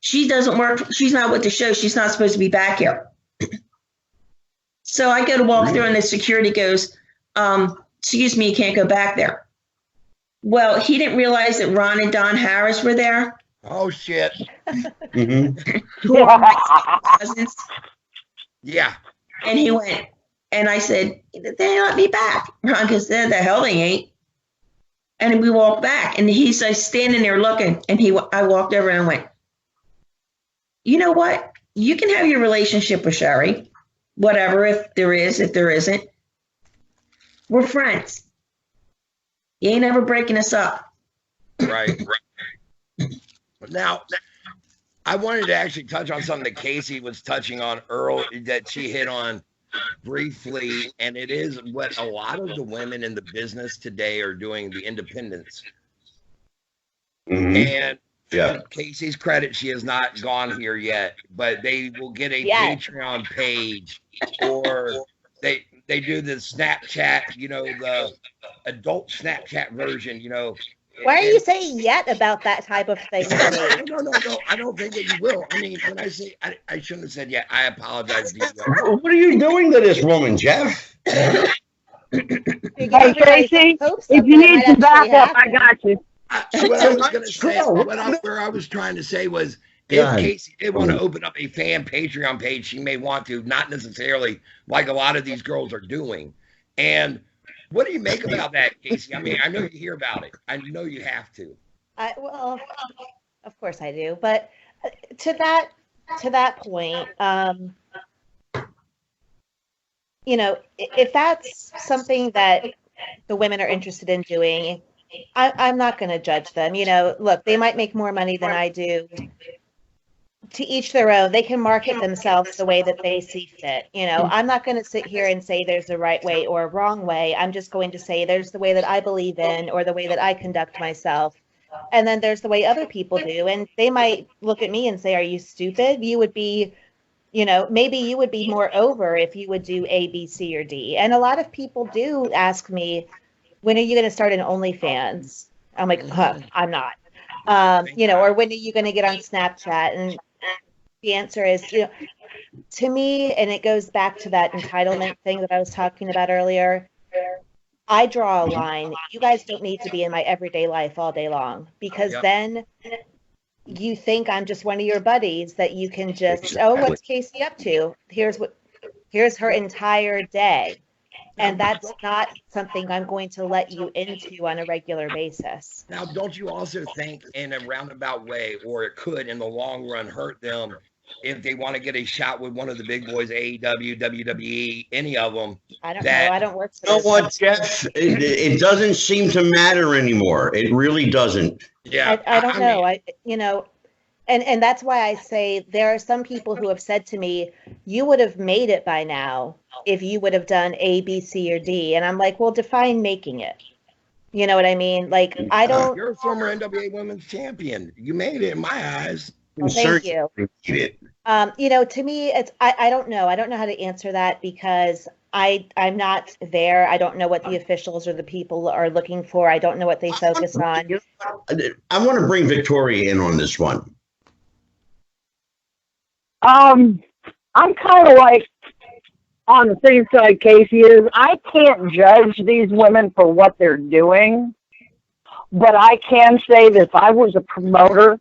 Speaker 5: "She doesn't work. She's not with the show. She's not supposed to be back here." So I go to walk through, and the security goes, "Excuse me, you can't go back there." Well, he didn't realize that Ron and Don Harris were there.
Speaker 4: Oh, shit.
Speaker 1: Mm-hmm.
Speaker 5: Who are my cousins.
Speaker 4: Yeah.
Speaker 5: And he went, and I said, "They let me back." Ron goes, "The hell they ain't." And we walked back, and he's standing there looking, and I walked over and went, "You know what? You can have your relationship with Sheri, whatever, if there is, if there isn't. We're friends. You ain't ever breaking us up."
Speaker 4: Right. Now, I wanted to actually touch on something that Casey was touching on earlier, that she hit on briefly, and it is what a lot of the women in the business today are doing, the independents.
Speaker 1: Mm-hmm.
Speaker 4: And
Speaker 1: Yeah.
Speaker 4: Casey's credit, she has not gone here yet, but they will get a Patreon page, or they do the Snapchat, the adult Snapchat version,
Speaker 2: Why are you saying yet about that type of thing to me?
Speaker 4: No. I don't think that you will. I mean, when I say I shouldn't have said yet. I apologize to you.
Speaker 1: What are you doing to this woman, Jeff?
Speaker 3: Hey, Tracy, if you need some backup, I got you.
Speaker 4: What I was going to say, where I was trying to say was, if Casey did want to open up a fan Patreon page, she may want to, not necessarily like a lot of these girls are doing. And what do you make about that, Casey? I mean, I know you hear about it. I know you have to.
Speaker 2: Well, of course I do. But to that point, you know, if that's something that the women are interested in doing, I'm not going to judge them. You know, look, they might make more money than I do. To each their own. They can market themselves the way that they see fit. You know, I'm not going to sit here and say there's a right way or a wrong way. I'm just going to say there's the way that I believe in or the way that I conduct myself. And then there's the way other people do. And they might look at me and say, are you stupid? You would be, you know, maybe you would be more over if you would do A, B, C, or D. And a lot of people do ask me, when are you going to start an OnlyFans? I'm like, I'm not. You know, or when are you going to get on Snapchat? And the answer is, you know, to me, and it goes back to that entitlement thing that I was talking about earlier, I draw a line. You guys don't need to be in my everyday life all day long, because then you think I'm just one of your buddies that you can just, oh, what's Casey up to? Here's her entire day. And that's not something I'm going to let you into on a regular basis.
Speaker 4: Now, don't you also think in a roundabout way, or it could in the long run hurt them if they want to get a shot with one of the big boys, AEW, WWE, any of them?
Speaker 2: I don't know. I don't work for
Speaker 1: You know what, Jeff? It doesn't seem to matter anymore. It really doesn't.
Speaker 4: Yeah.
Speaker 2: I don't know. You know, and that's why I say there are some people who have said to me, you would have made it by now if you would have done A, B, C, or D. And I'm like, well, define making it. You know what I mean? Like, I don't.
Speaker 4: You're a former NWA Women's Champion. You made it in my eyes.
Speaker 2: Well, thank you. You know, to me, it's I don't know. I don't know how to answer that because I'm not there. I don't know what the officials or the people are looking for. I don't know what they focus on.
Speaker 1: I want to bring Victoria in on this one.
Speaker 3: I'm kind of like on the same side Casey is. I can't judge these women for what they're doing, but I can say that if I was a promoter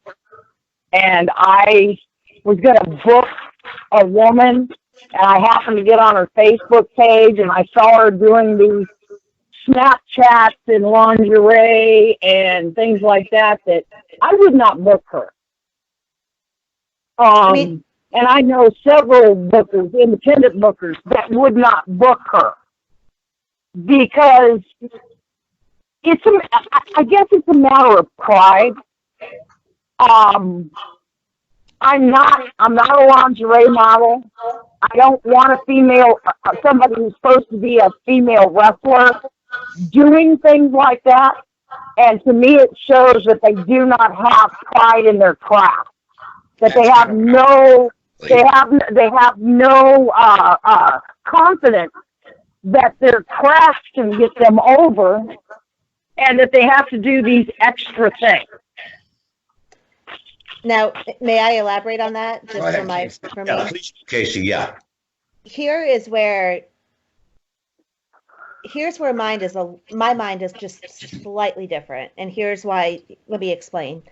Speaker 3: and I was going to book a woman and I happened to get on her Facebook page and I saw her doing these Snapchats in lingerie and things like that, that I would not book her. And I know several bookers, independent bookers, that would not book her because I guess it's a matter of pride. I'm not a lingerie model. I don't want a female, somebody who's supposed to be a female wrestler doing things like that. And to me, it shows that they do not have pride in their craft. That they have no confidence that their craft can get them over, and that they have to do these extra things.
Speaker 2: Now, may I elaborate on that? Just for me?
Speaker 1: Please, Casey, yeah.
Speaker 2: Here's where my mind is just slightly different, and here's why. Let me explain.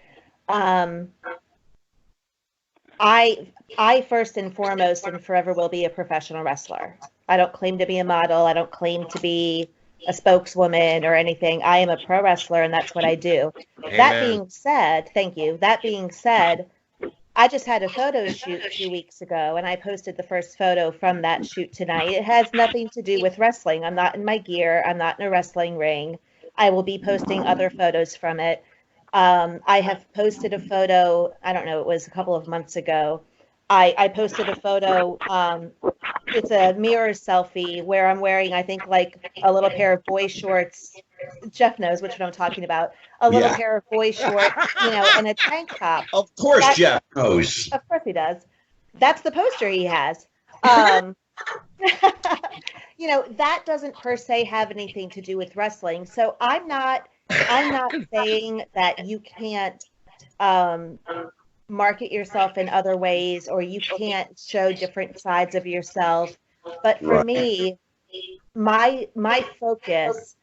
Speaker 2: I first and foremost and forever will be a professional wrestler. I don't claim to be a model. I don't claim to be a spokeswoman or anything. I am a pro wrestler, and that's what I do. Amen. That being said, thank you. That being said, I just had a photo shoot 2 weeks ago, and I posted the first photo from that shoot tonight. It has nothing to do with wrestling. I'm not in my gear. I'm not in a wrestling ring. I will be posting other photos from it. I have posted a photo, I don't know, it was a couple of months ago. I posted a photo, it's a mirror selfie where I'm wearing, I think, like a little pair of boy shorts. Jeff knows which one I'm talking about. A little pair of boy shorts, you know, and a tank top.
Speaker 1: Of course, Jeff knows.
Speaker 2: Of course he does. That's the poster he has. You know, that doesn't per se have anything to do with wrestling. So I'm not I'm not saying that you can't market yourself in other ways or you can't show different sides of yourself. But for
Speaker 1: Right.
Speaker 2: me, my focus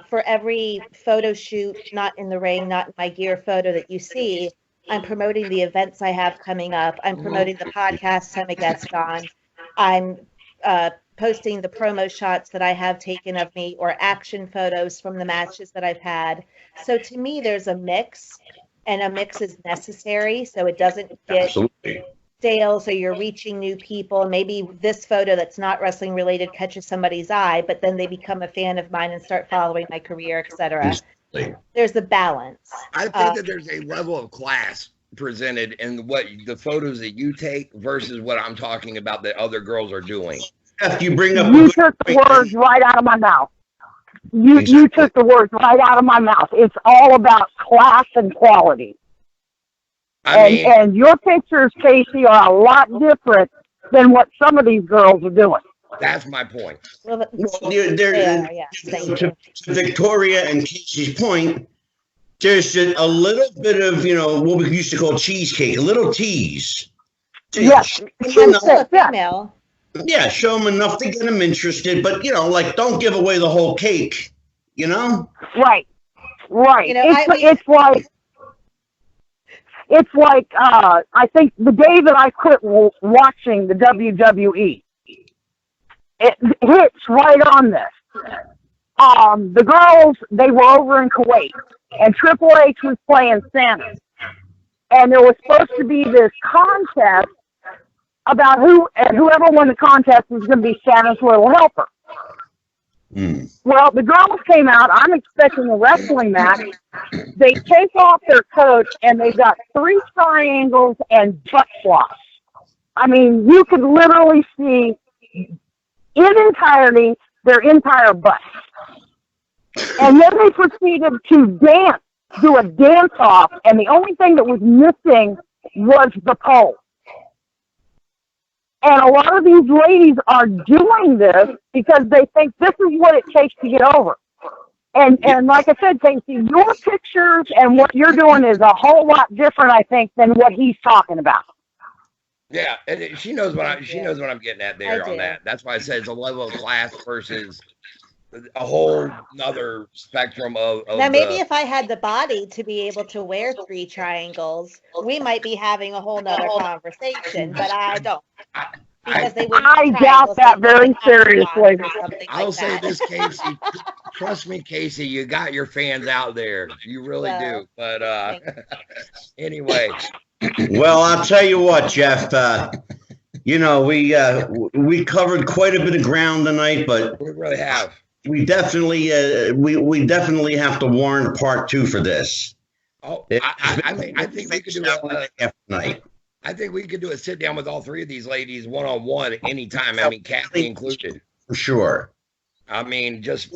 Speaker 2: for every photo shoot, not in the ring, not in my gear photo that you see, I'm promoting the events I have coming up. I'm promoting the podcast I'm a guest on. I'm posting the promo shots that I have taken of me or action photos from the matches that I've had. So to me, there's a mix, and a mix is necessary so it doesn't get
Speaker 1: Absolutely.
Speaker 2: stale. So you're reaching new people. Maybe this photo that's not wrestling related catches somebody's eye, but then they become a fan of mine and start following my career, etc.
Speaker 1: Absolutely.
Speaker 2: There's the balance.
Speaker 4: I think that there's a level of class presented in what the photos that you take versus what I'm talking about that other girls are doing.
Speaker 1: Jeff, you bring up
Speaker 3: You took the words right out of my mouth. You took the words right out of my mouth. It's all about class and quality. And your pictures, Casey, are a lot different than what some of these girls are doing.
Speaker 4: That's my point.
Speaker 2: Well,
Speaker 1: to Victoria and Casey's point, there's a little bit of, what we used to call cheesecake, a little tease.
Speaker 3: Yes.
Speaker 2: Female.
Speaker 1: Yeah, show them enough to get them interested, but, don't give away the whole cake,
Speaker 3: Right. It's like I think the day that I quit watching the WWE, it hits right on this. The girls, they were over in Kuwait, and Triple H was playing Santa. And there was supposed to be this contest about whoever won the contest was going to be Santa's little helper. Well, the girls came out. I'm expecting a wrestling match. They take off their coats, and they've got 3 triangles and butt floss. I mean, you could literally see in entirety their entire butt. And then they proceeded to dance, do a dance-off, and the only thing that was missing was the pole. And a lot of these ladies are doing this because they think this is what it takes to get over. And like I said, Casey, your pictures and what you're doing is a whole lot different, I think, than what he's talking about.
Speaker 4: Yeah, and she knows what I'm getting at there on that. That's why I said it's a level of class versus a whole nother spectrum of
Speaker 2: now maybe if I had the body to be able to wear 3 triangles, we might be having a whole nother conversation, but I don't. Because they would
Speaker 3: I doubt that very seriously.
Speaker 4: I'll say this, Casey. Trust me, Casey, you got your fans out there. You really do. But anyway.
Speaker 1: Well, I'll tell you what, Jeff. We covered quite a bit of ground tonight, but
Speaker 4: we really have.
Speaker 1: We definitely have to warrant part 2 for this.
Speaker 4: Oh, I think we could do it
Speaker 1: night.
Speaker 4: I think we could do a sit down with all 3 of these ladies one-on-one anytime. I mean, Kathie included.
Speaker 1: For sure.
Speaker 4: I mean, just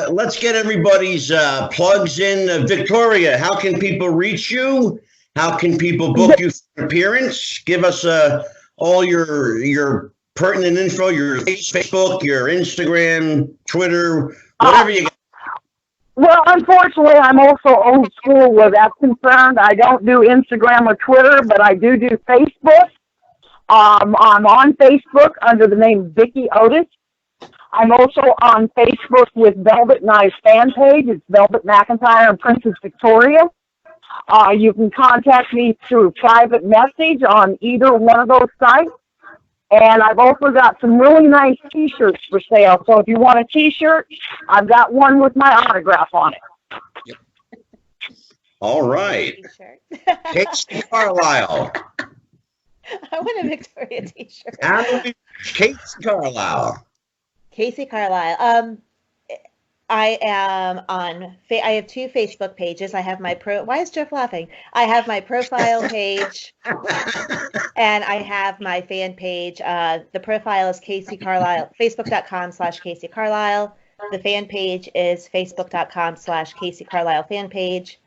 Speaker 1: let's get everybody's plugs in. Victoria, how can people reach you? How can people book you for an appearance? Give us all your pertinent info, your Facebook, your Instagram, Twitter, whatever you got.
Speaker 3: Well, unfortunately, I'm also old school where that's concerned. I don't do Instagram or Twitter, but I do Facebook. I'm on Facebook under the name Vicky Otis. I'm also on Facebook with Velvet Knives fan page. It's Velvet McIntyre and Princess Victoria. You can contact me through private message on either one of those sites. And I've also got some really nice T-shirts for sale. So if you want a T-shirt, I've got one with my autograph on it.
Speaker 4: Yep.
Speaker 1: All right. Casey Carlisle.
Speaker 2: I want a Victoria T-shirt.
Speaker 1: Casey Carlisle.
Speaker 2: Casey Carlisle. I am on. I have 2 Facebook pages. I have my Why is Jeff laughing? I have my profile page, and I have my fan page. The profile is Casey Carlisle. Facebook.com/Casey Carlisle. The fan page is Facebook.com/Casey Carlisle fan page.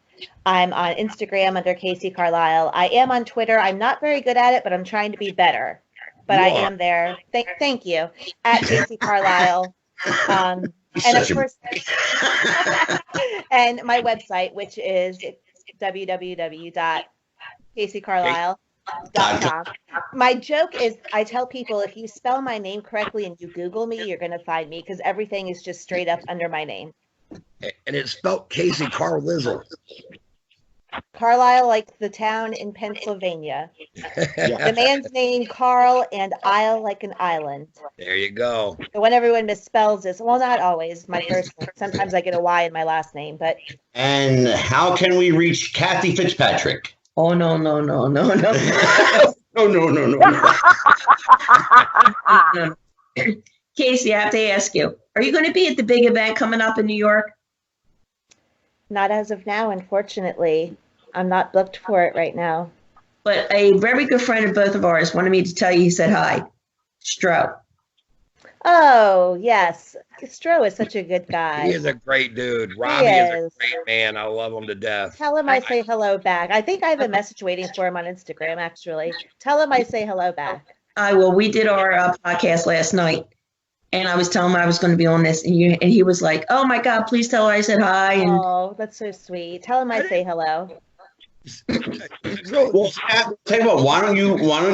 Speaker 2: I'm on Instagram under Casey Carlisle. I am on Twitter. I'm not very good at it, but I'm trying to be better. But I am there. Thank you. At Casey Carlisle. And of course, and my website, which is www.caseycarlisle.com. My joke is I tell people if you spell my name correctly and you Google me, you're going to find me because everything is just straight up under my name.
Speaker 4: And it's spelled Casey Carlisle.
Speaker 2: Carlisle, like the town in Pennsylvania. The man's name, Carl, and Isle, like an island.
Speaker 4: There you go.
Speaker 2: The one everyone misspells is, well, not always, my first name. Sometimes I get a Y in my last name, but.
Speaker 1: And how can we reach Kathie Fitzpatrick?
Speaker 5: Oh, no.
Speaker 1: No.
Speaker 5: Casey, I have to ask you, are you going to be at the big event coming up in New York?
Speaker 2: Not as of now, unfortunately. I'm not booked for it right now.
Speaker 5: But a very good friend of both of ours wanted me to tell you he said hi. Stro.
Speaker 2: Oh, yes. Stro is such a good guy.
Speaker 4: He is a great dude. Robbie is a great man. I love him to death.
Speaker 2: Tell him I say hello back. I think I have a message waiting for him on Instagram, actually. Tell him I say hello back.
Speaker 5: Well, we did our podcast last night, and I was telling him I was going to be on this, and he was like, "Oh my God, please tell her I said hi." And
Speaker 2: oh, that's so sweet. Tell him I say hello.
Speaker 1: Well, tell you what. Why don't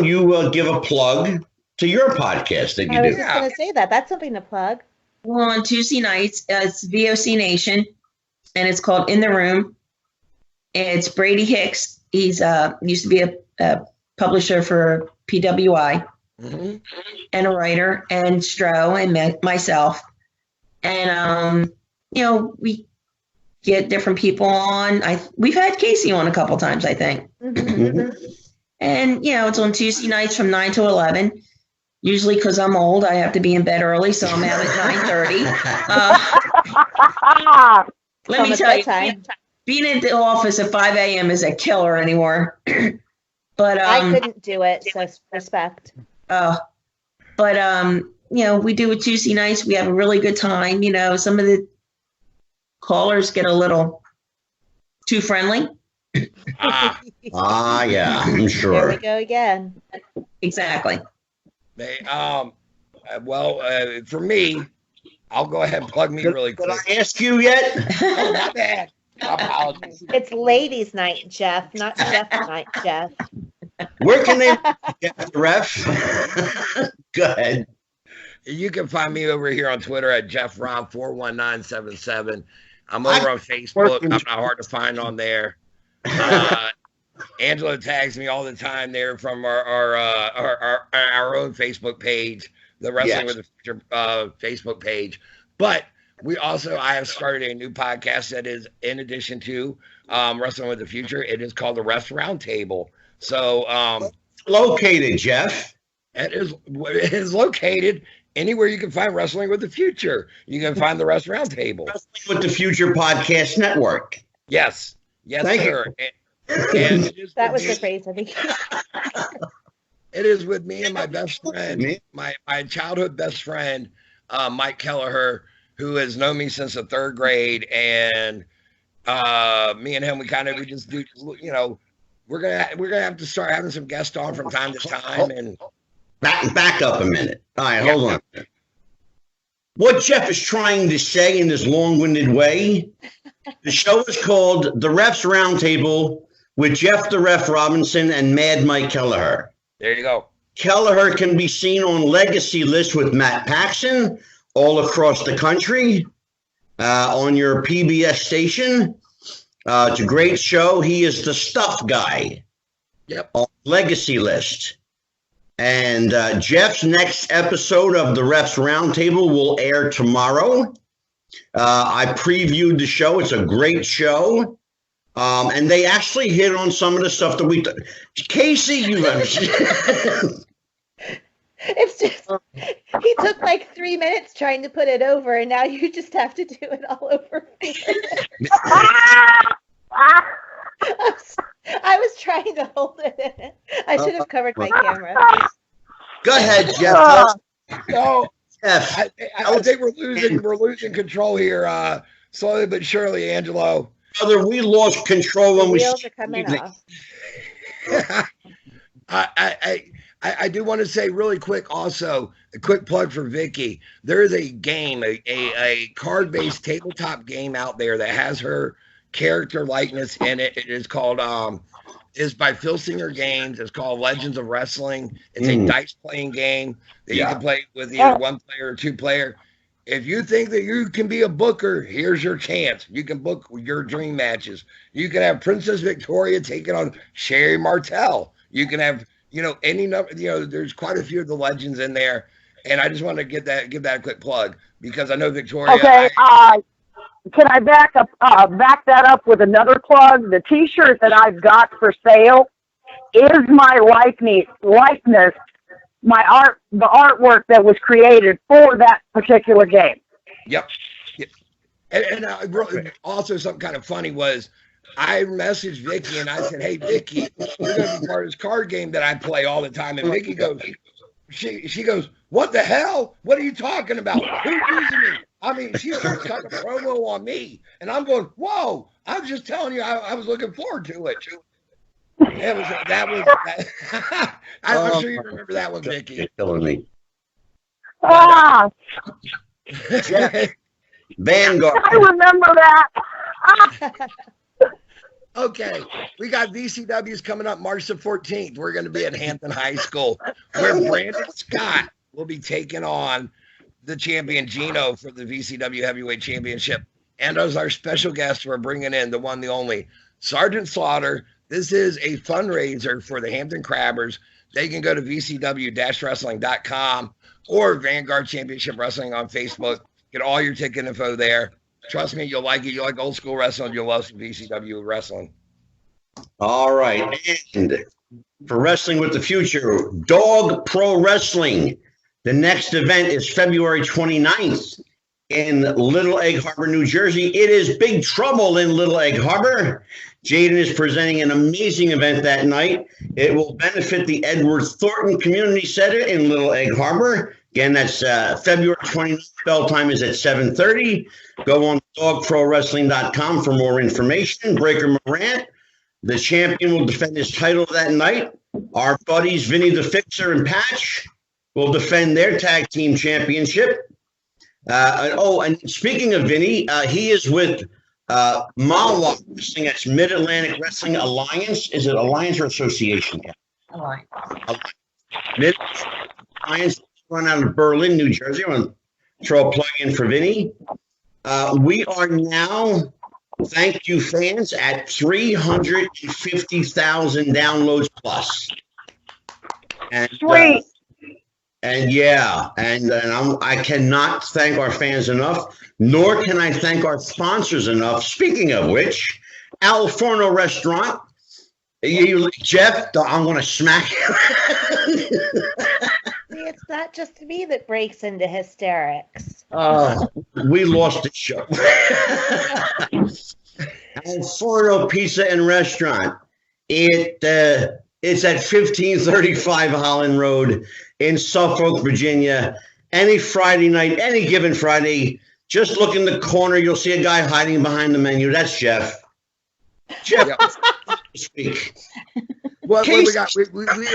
Speaker 1: you give a plug to your podcast that you do?
Speaker 2: I was just going to say that. That's something to plug.
Speaker 5: Well, on Tuesday nights, it's VOC Nation, and it's called In the Room. It's Brady Hicks. He's used to be a publisher for PWI, and a writer, and Stro, and myself. And, we get different people on. We've had Casey on a couple times, I think. And, it's on Tuesday nights from 9 to 11. Usually because I'm old, I have to be in bed early, so I'm out at 9:30. Let me tell you, being at the office at 5 a.m. is a killer anymore. But
Speaker 2: I couldn't do it, so respect.
Speaker 5: We do it Tuesday nights. We have a really good time. Some of the callers get a little too friendly.
Speaker 1: Yeah, I'm sure.
Speaker 2: There we go again.
Speaker 5: Exactly.
Speaker 4: For me, I'll go ahead and plug me really quick.
Speaker 1: Did I ask you yet?
Speaker 4: Oh, my bad. My apologies.
Speaker 2: It's ladies' night, Jeff, not Jeff night, Jeff.
Speaker 1: Where can they get the ref? Go ahead.
Speaker 4: You can find me over here on Twitter at JeffRob41977. I'm over on Facebook. I'm not hard to find on there. Angelo tags me all the time there from our own Facebook page, the Wrestling with the Future Facebook page. But I have started a new podcast that is in addition to Wrestling with the Future. It is called the Refs Roundtable. So
Speaker 1: located, Jeff.
Speaker 4: It is located anywhere you can find Wrestling with the Future. You can find the Refs Roundtable.
Speaker 1: Wrestling with the Future Podcast Network.
Speaker 4: Yes,
Speaker 1: Thank
Speaker 4: sir.
Speaker 1: you.
Speaker 2: And that was the phrase, I think.
Speaker 4: It is with me and my best friend, my childhood best friend, Mike Kelleher, who has known me since the third grade, and me and him, we just do, we're gonna have to start having some guests on from time to time. And
Speaker 1: back up a minute. All right, hold on. What Jeff is trying to say in this long-winded way, the show is called The Refs Roundtable with Jeff the Ref Robinson and Mad Mike Kelleher.
Speaker 4: There you go.
Speaker 1: Kelleher can be seen on Legacy List with Matt Paxson all across the country on your PBS station. It's a great show. He is the stuff guy.
Speaker 4: Yep.
Speaker 1: On Legacy List. And Jeff's next episode of the Refs Roundtable will air tomorrow. I previewed the show. It's a great show. And they actually hit on some of the stuff that we Casey, you
Speaker 2: It's just, he took like 3 minutes trying to put it over, and now you just have to do it all over. I was trying to hold it in. I should have covered my camera.
Speaker 1: Go ahead, Jeff.
Speaker 4: No,
Speaker 1: Jeff.
Speaker 4: I think we're losing control here, slowly but surely, Angelo.
Speaker 1: Brother, we lost control when
Speaker 2: the wheels are coming off.
Speaker 4: I do want to say really quick also, a quick plug for Vicky. There is a game, a card-based tabletop game out there that has her character likeness in it. It is called is by Phil Singer Games. It's called Legends of Wrestling. It's a dice playing game that you can play with either one player or two player. If you think that you can be a booker, here's your chance. You can book your dream matches. You can have Princess Victoria taking on Sherri Martel. You can have, any number, there's quite a few of the legends in there. And I just want to give that a quick plug because I know Victoria.
Speaker 3: Okay. Can I back that up with another plug? The T-shirt that I've got for sale is my likeness, the artwork that was created for that particular game.
Speaker 4: Yep. And also something kind of funny was I messaged Vicky and I said, "Hey Vicky, you're going to be part of this card game that I play all the time." And Vicky goes, she goes, "What the hell? What are you talking about? Who's using me?" I mean, she starts kind of promo on me, and I'm going, "Whoa! I'm just telling you, I was looking forward to it." I'm sure you remember that one, Vicky.
Speaker 1: You're killing me. Vanguard.
Speaker 3: I remember that.
Speaker 4: Okay, we got VCWs coming up March the 14th. We're going to be at Hampton High School, where Brandon Scott will be taking on the champion Gino for the VCW Heavyweight Championship. And as our special guest, we're bringing in the one, the only, Sergeant Slaughter. This is a fundraiser for the Hampton Crabbers. They can go to vcw-wrestling.com or Vanguard Championship Wrestling on Facebook. Get all your ticket info there. Trust me, you'll like it. You like old school wrestling, you'll love some VCW wrestling.
Speaker 1: All right. And for Wrestling with the Future, Dog Pro Wrestling. The next event is February 29th in Little Egg Harbor, New Jersey. It is Big Trouble in Little Egg Harbor. Jaden is presenting an amazing event that night. It will benefit the Edward Thornton Community Center in Little Egg Harbor. Again, that's February 29th. Bell time is at 7:30. Go on dogprowrestling.com for more information. Breaker Morant, the champion, will defend his title that night. Our buddies Vinny the Fixer and Patch will defend their tag team championship. And speaking of Vinny, he is with Malwa Wrestling. That's Mid-Atlantic Wrestling Alliance. Is it Alliance or Association?
Speaker 5: Alliance.
Speaker 1: Mid-Alliance run out of Berlin, New Jersey. I want to throw a plug in for Vinny. We are now, thank you fans, at 350,000 downloads plus. And,
Speaker 3: Sweet.
Speaker 1: I cannot thank our fans enough, nor can I thank our sponsors enough. Speaking of which, Al Forno Restaurant. Jeff, I'm going to smack you.
Speaker 2: It's not just me that breaks into hysterics.
Speaker 1: We lost the show. Al Forno Pizza and Restaurant. It's at 1535 Holland Road in Suffolk, Virginia. Any Friday night, any given Friday, just look in the corner. You'll see a guy hiding behind the menu. That's Jeff. Jeff, speak.
Speaker 4: Well, we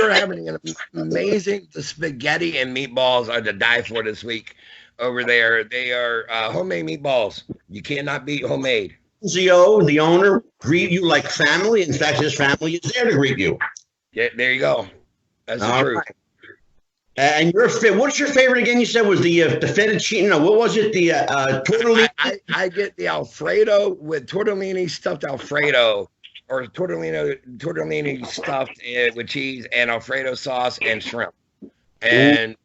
Speaker 4: are having an amazing spaghetti and meatballs are to die for this week over there. They are homemade meatballs. You cannot beat homemade.
Speaker 1: Angelo, the owner, greet you like family. In fact, his family is there to greet you.
Speaker 4: Yeah, there you go. That's the truth.
Speaker 1: Right. And what's your favorite again? You said was the fettuccine. No, what was it? The tortellini.
Speaker 4: I get the Alfredo with tortellini stuffed Alfredo, or tortellini stuffed with cheese and Alfredo sauce and shrimp, and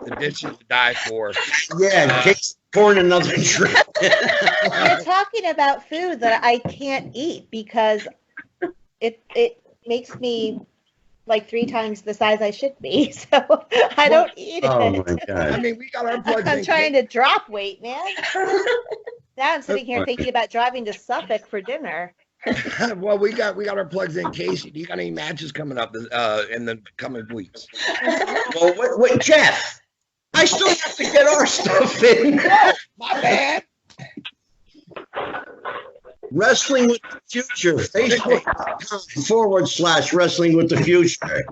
Speaker 4: the dish is to die for.
Speaker 1: Yeah, corn and nothing shrimp.
Speaker 2: You're talking about food that I can't eat because it makes me like 3 times the size I should be, so I don't eat it.
Speaker 1: Oh my God.
Speaker 4: I mean, we got our plugs
Speaker 2: I'm
Speaker 4: in.
Speaker 2: trying to drop weight, man. Now I'm sitting here thinking about driving to Suffolk for dinner.
Speaker 4: Well, we got our plugs in. Casey, do you got any matches coming up in the coming weeks?
Speaker 1: Well, wait, Jeff, I still have to get our stuff in.
Speaker 4: My bad.
Speaker 1: Wrestling with the Future, Facebook.com/Wrestling with the Future.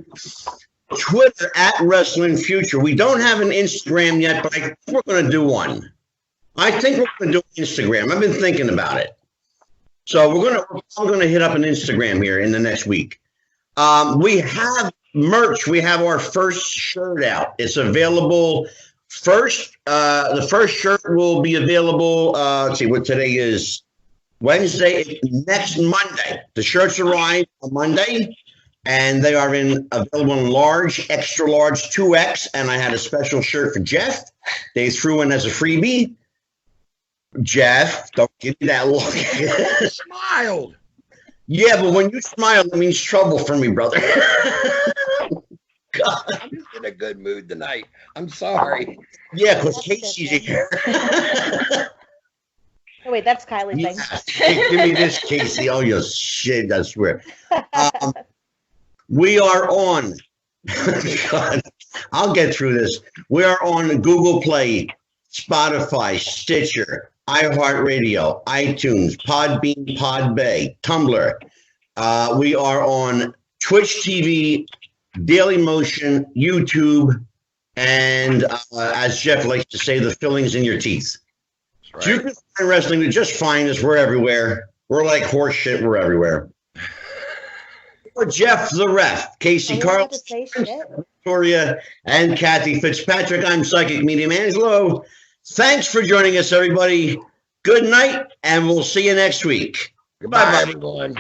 Speaker 1: Twitter at Wrestling Future. We don't have an Instagram yet, but I think we're going to do one. I think we're going to do Instagram. I've been thinking about it. So we're going to hit up an Instagram here in the next week. We have merch. We have our first shirt out. It's available first. The first shirt will be available. Let's see what today is. Wednesday, next Monday. The shirts arrive on Monday, and they are available in large, extra large, 2X. And I had a special shirt for Jeff. They threw in as a freebie. Jeff, don't give me that look.
Speaker 4: Smiled.
Speaker 1: Yeah, but when you smile, it means trouble for me, brother.
Speaker 4: God. I'm just in a good mood tonight. I'm sorry.
Speaker 1: Yeah, because Casey's here.
Speaker 2: Oh, wait, that's Kylie's thing.
Speaker 1: Hey, give me this, Casey. Oh, you shit, I swear. We are on. God, I'll get through this. We are on Google Play, Spotify, Stitcher, iHeartRadio, iTunes, Podbean, Podbay, Tumblr. We are on Twitch TV, Daily Motion, YouTube, and as Jeff likes to say, the fillings in your teeth.
Speaker 4: Right.
Speaker 1: So you can find wrestling to just find us. We're everywhere. We're like horse shit. We're everywhere. For Jeff the Ref, Casey Carl, Victoria, and Kathie Fitzpatrick, I'm Psychic Medium Angelo. Thanks for joining us, everybody. Good night, and we'll see you next week.
Speaker 4: Goodbye, everyone.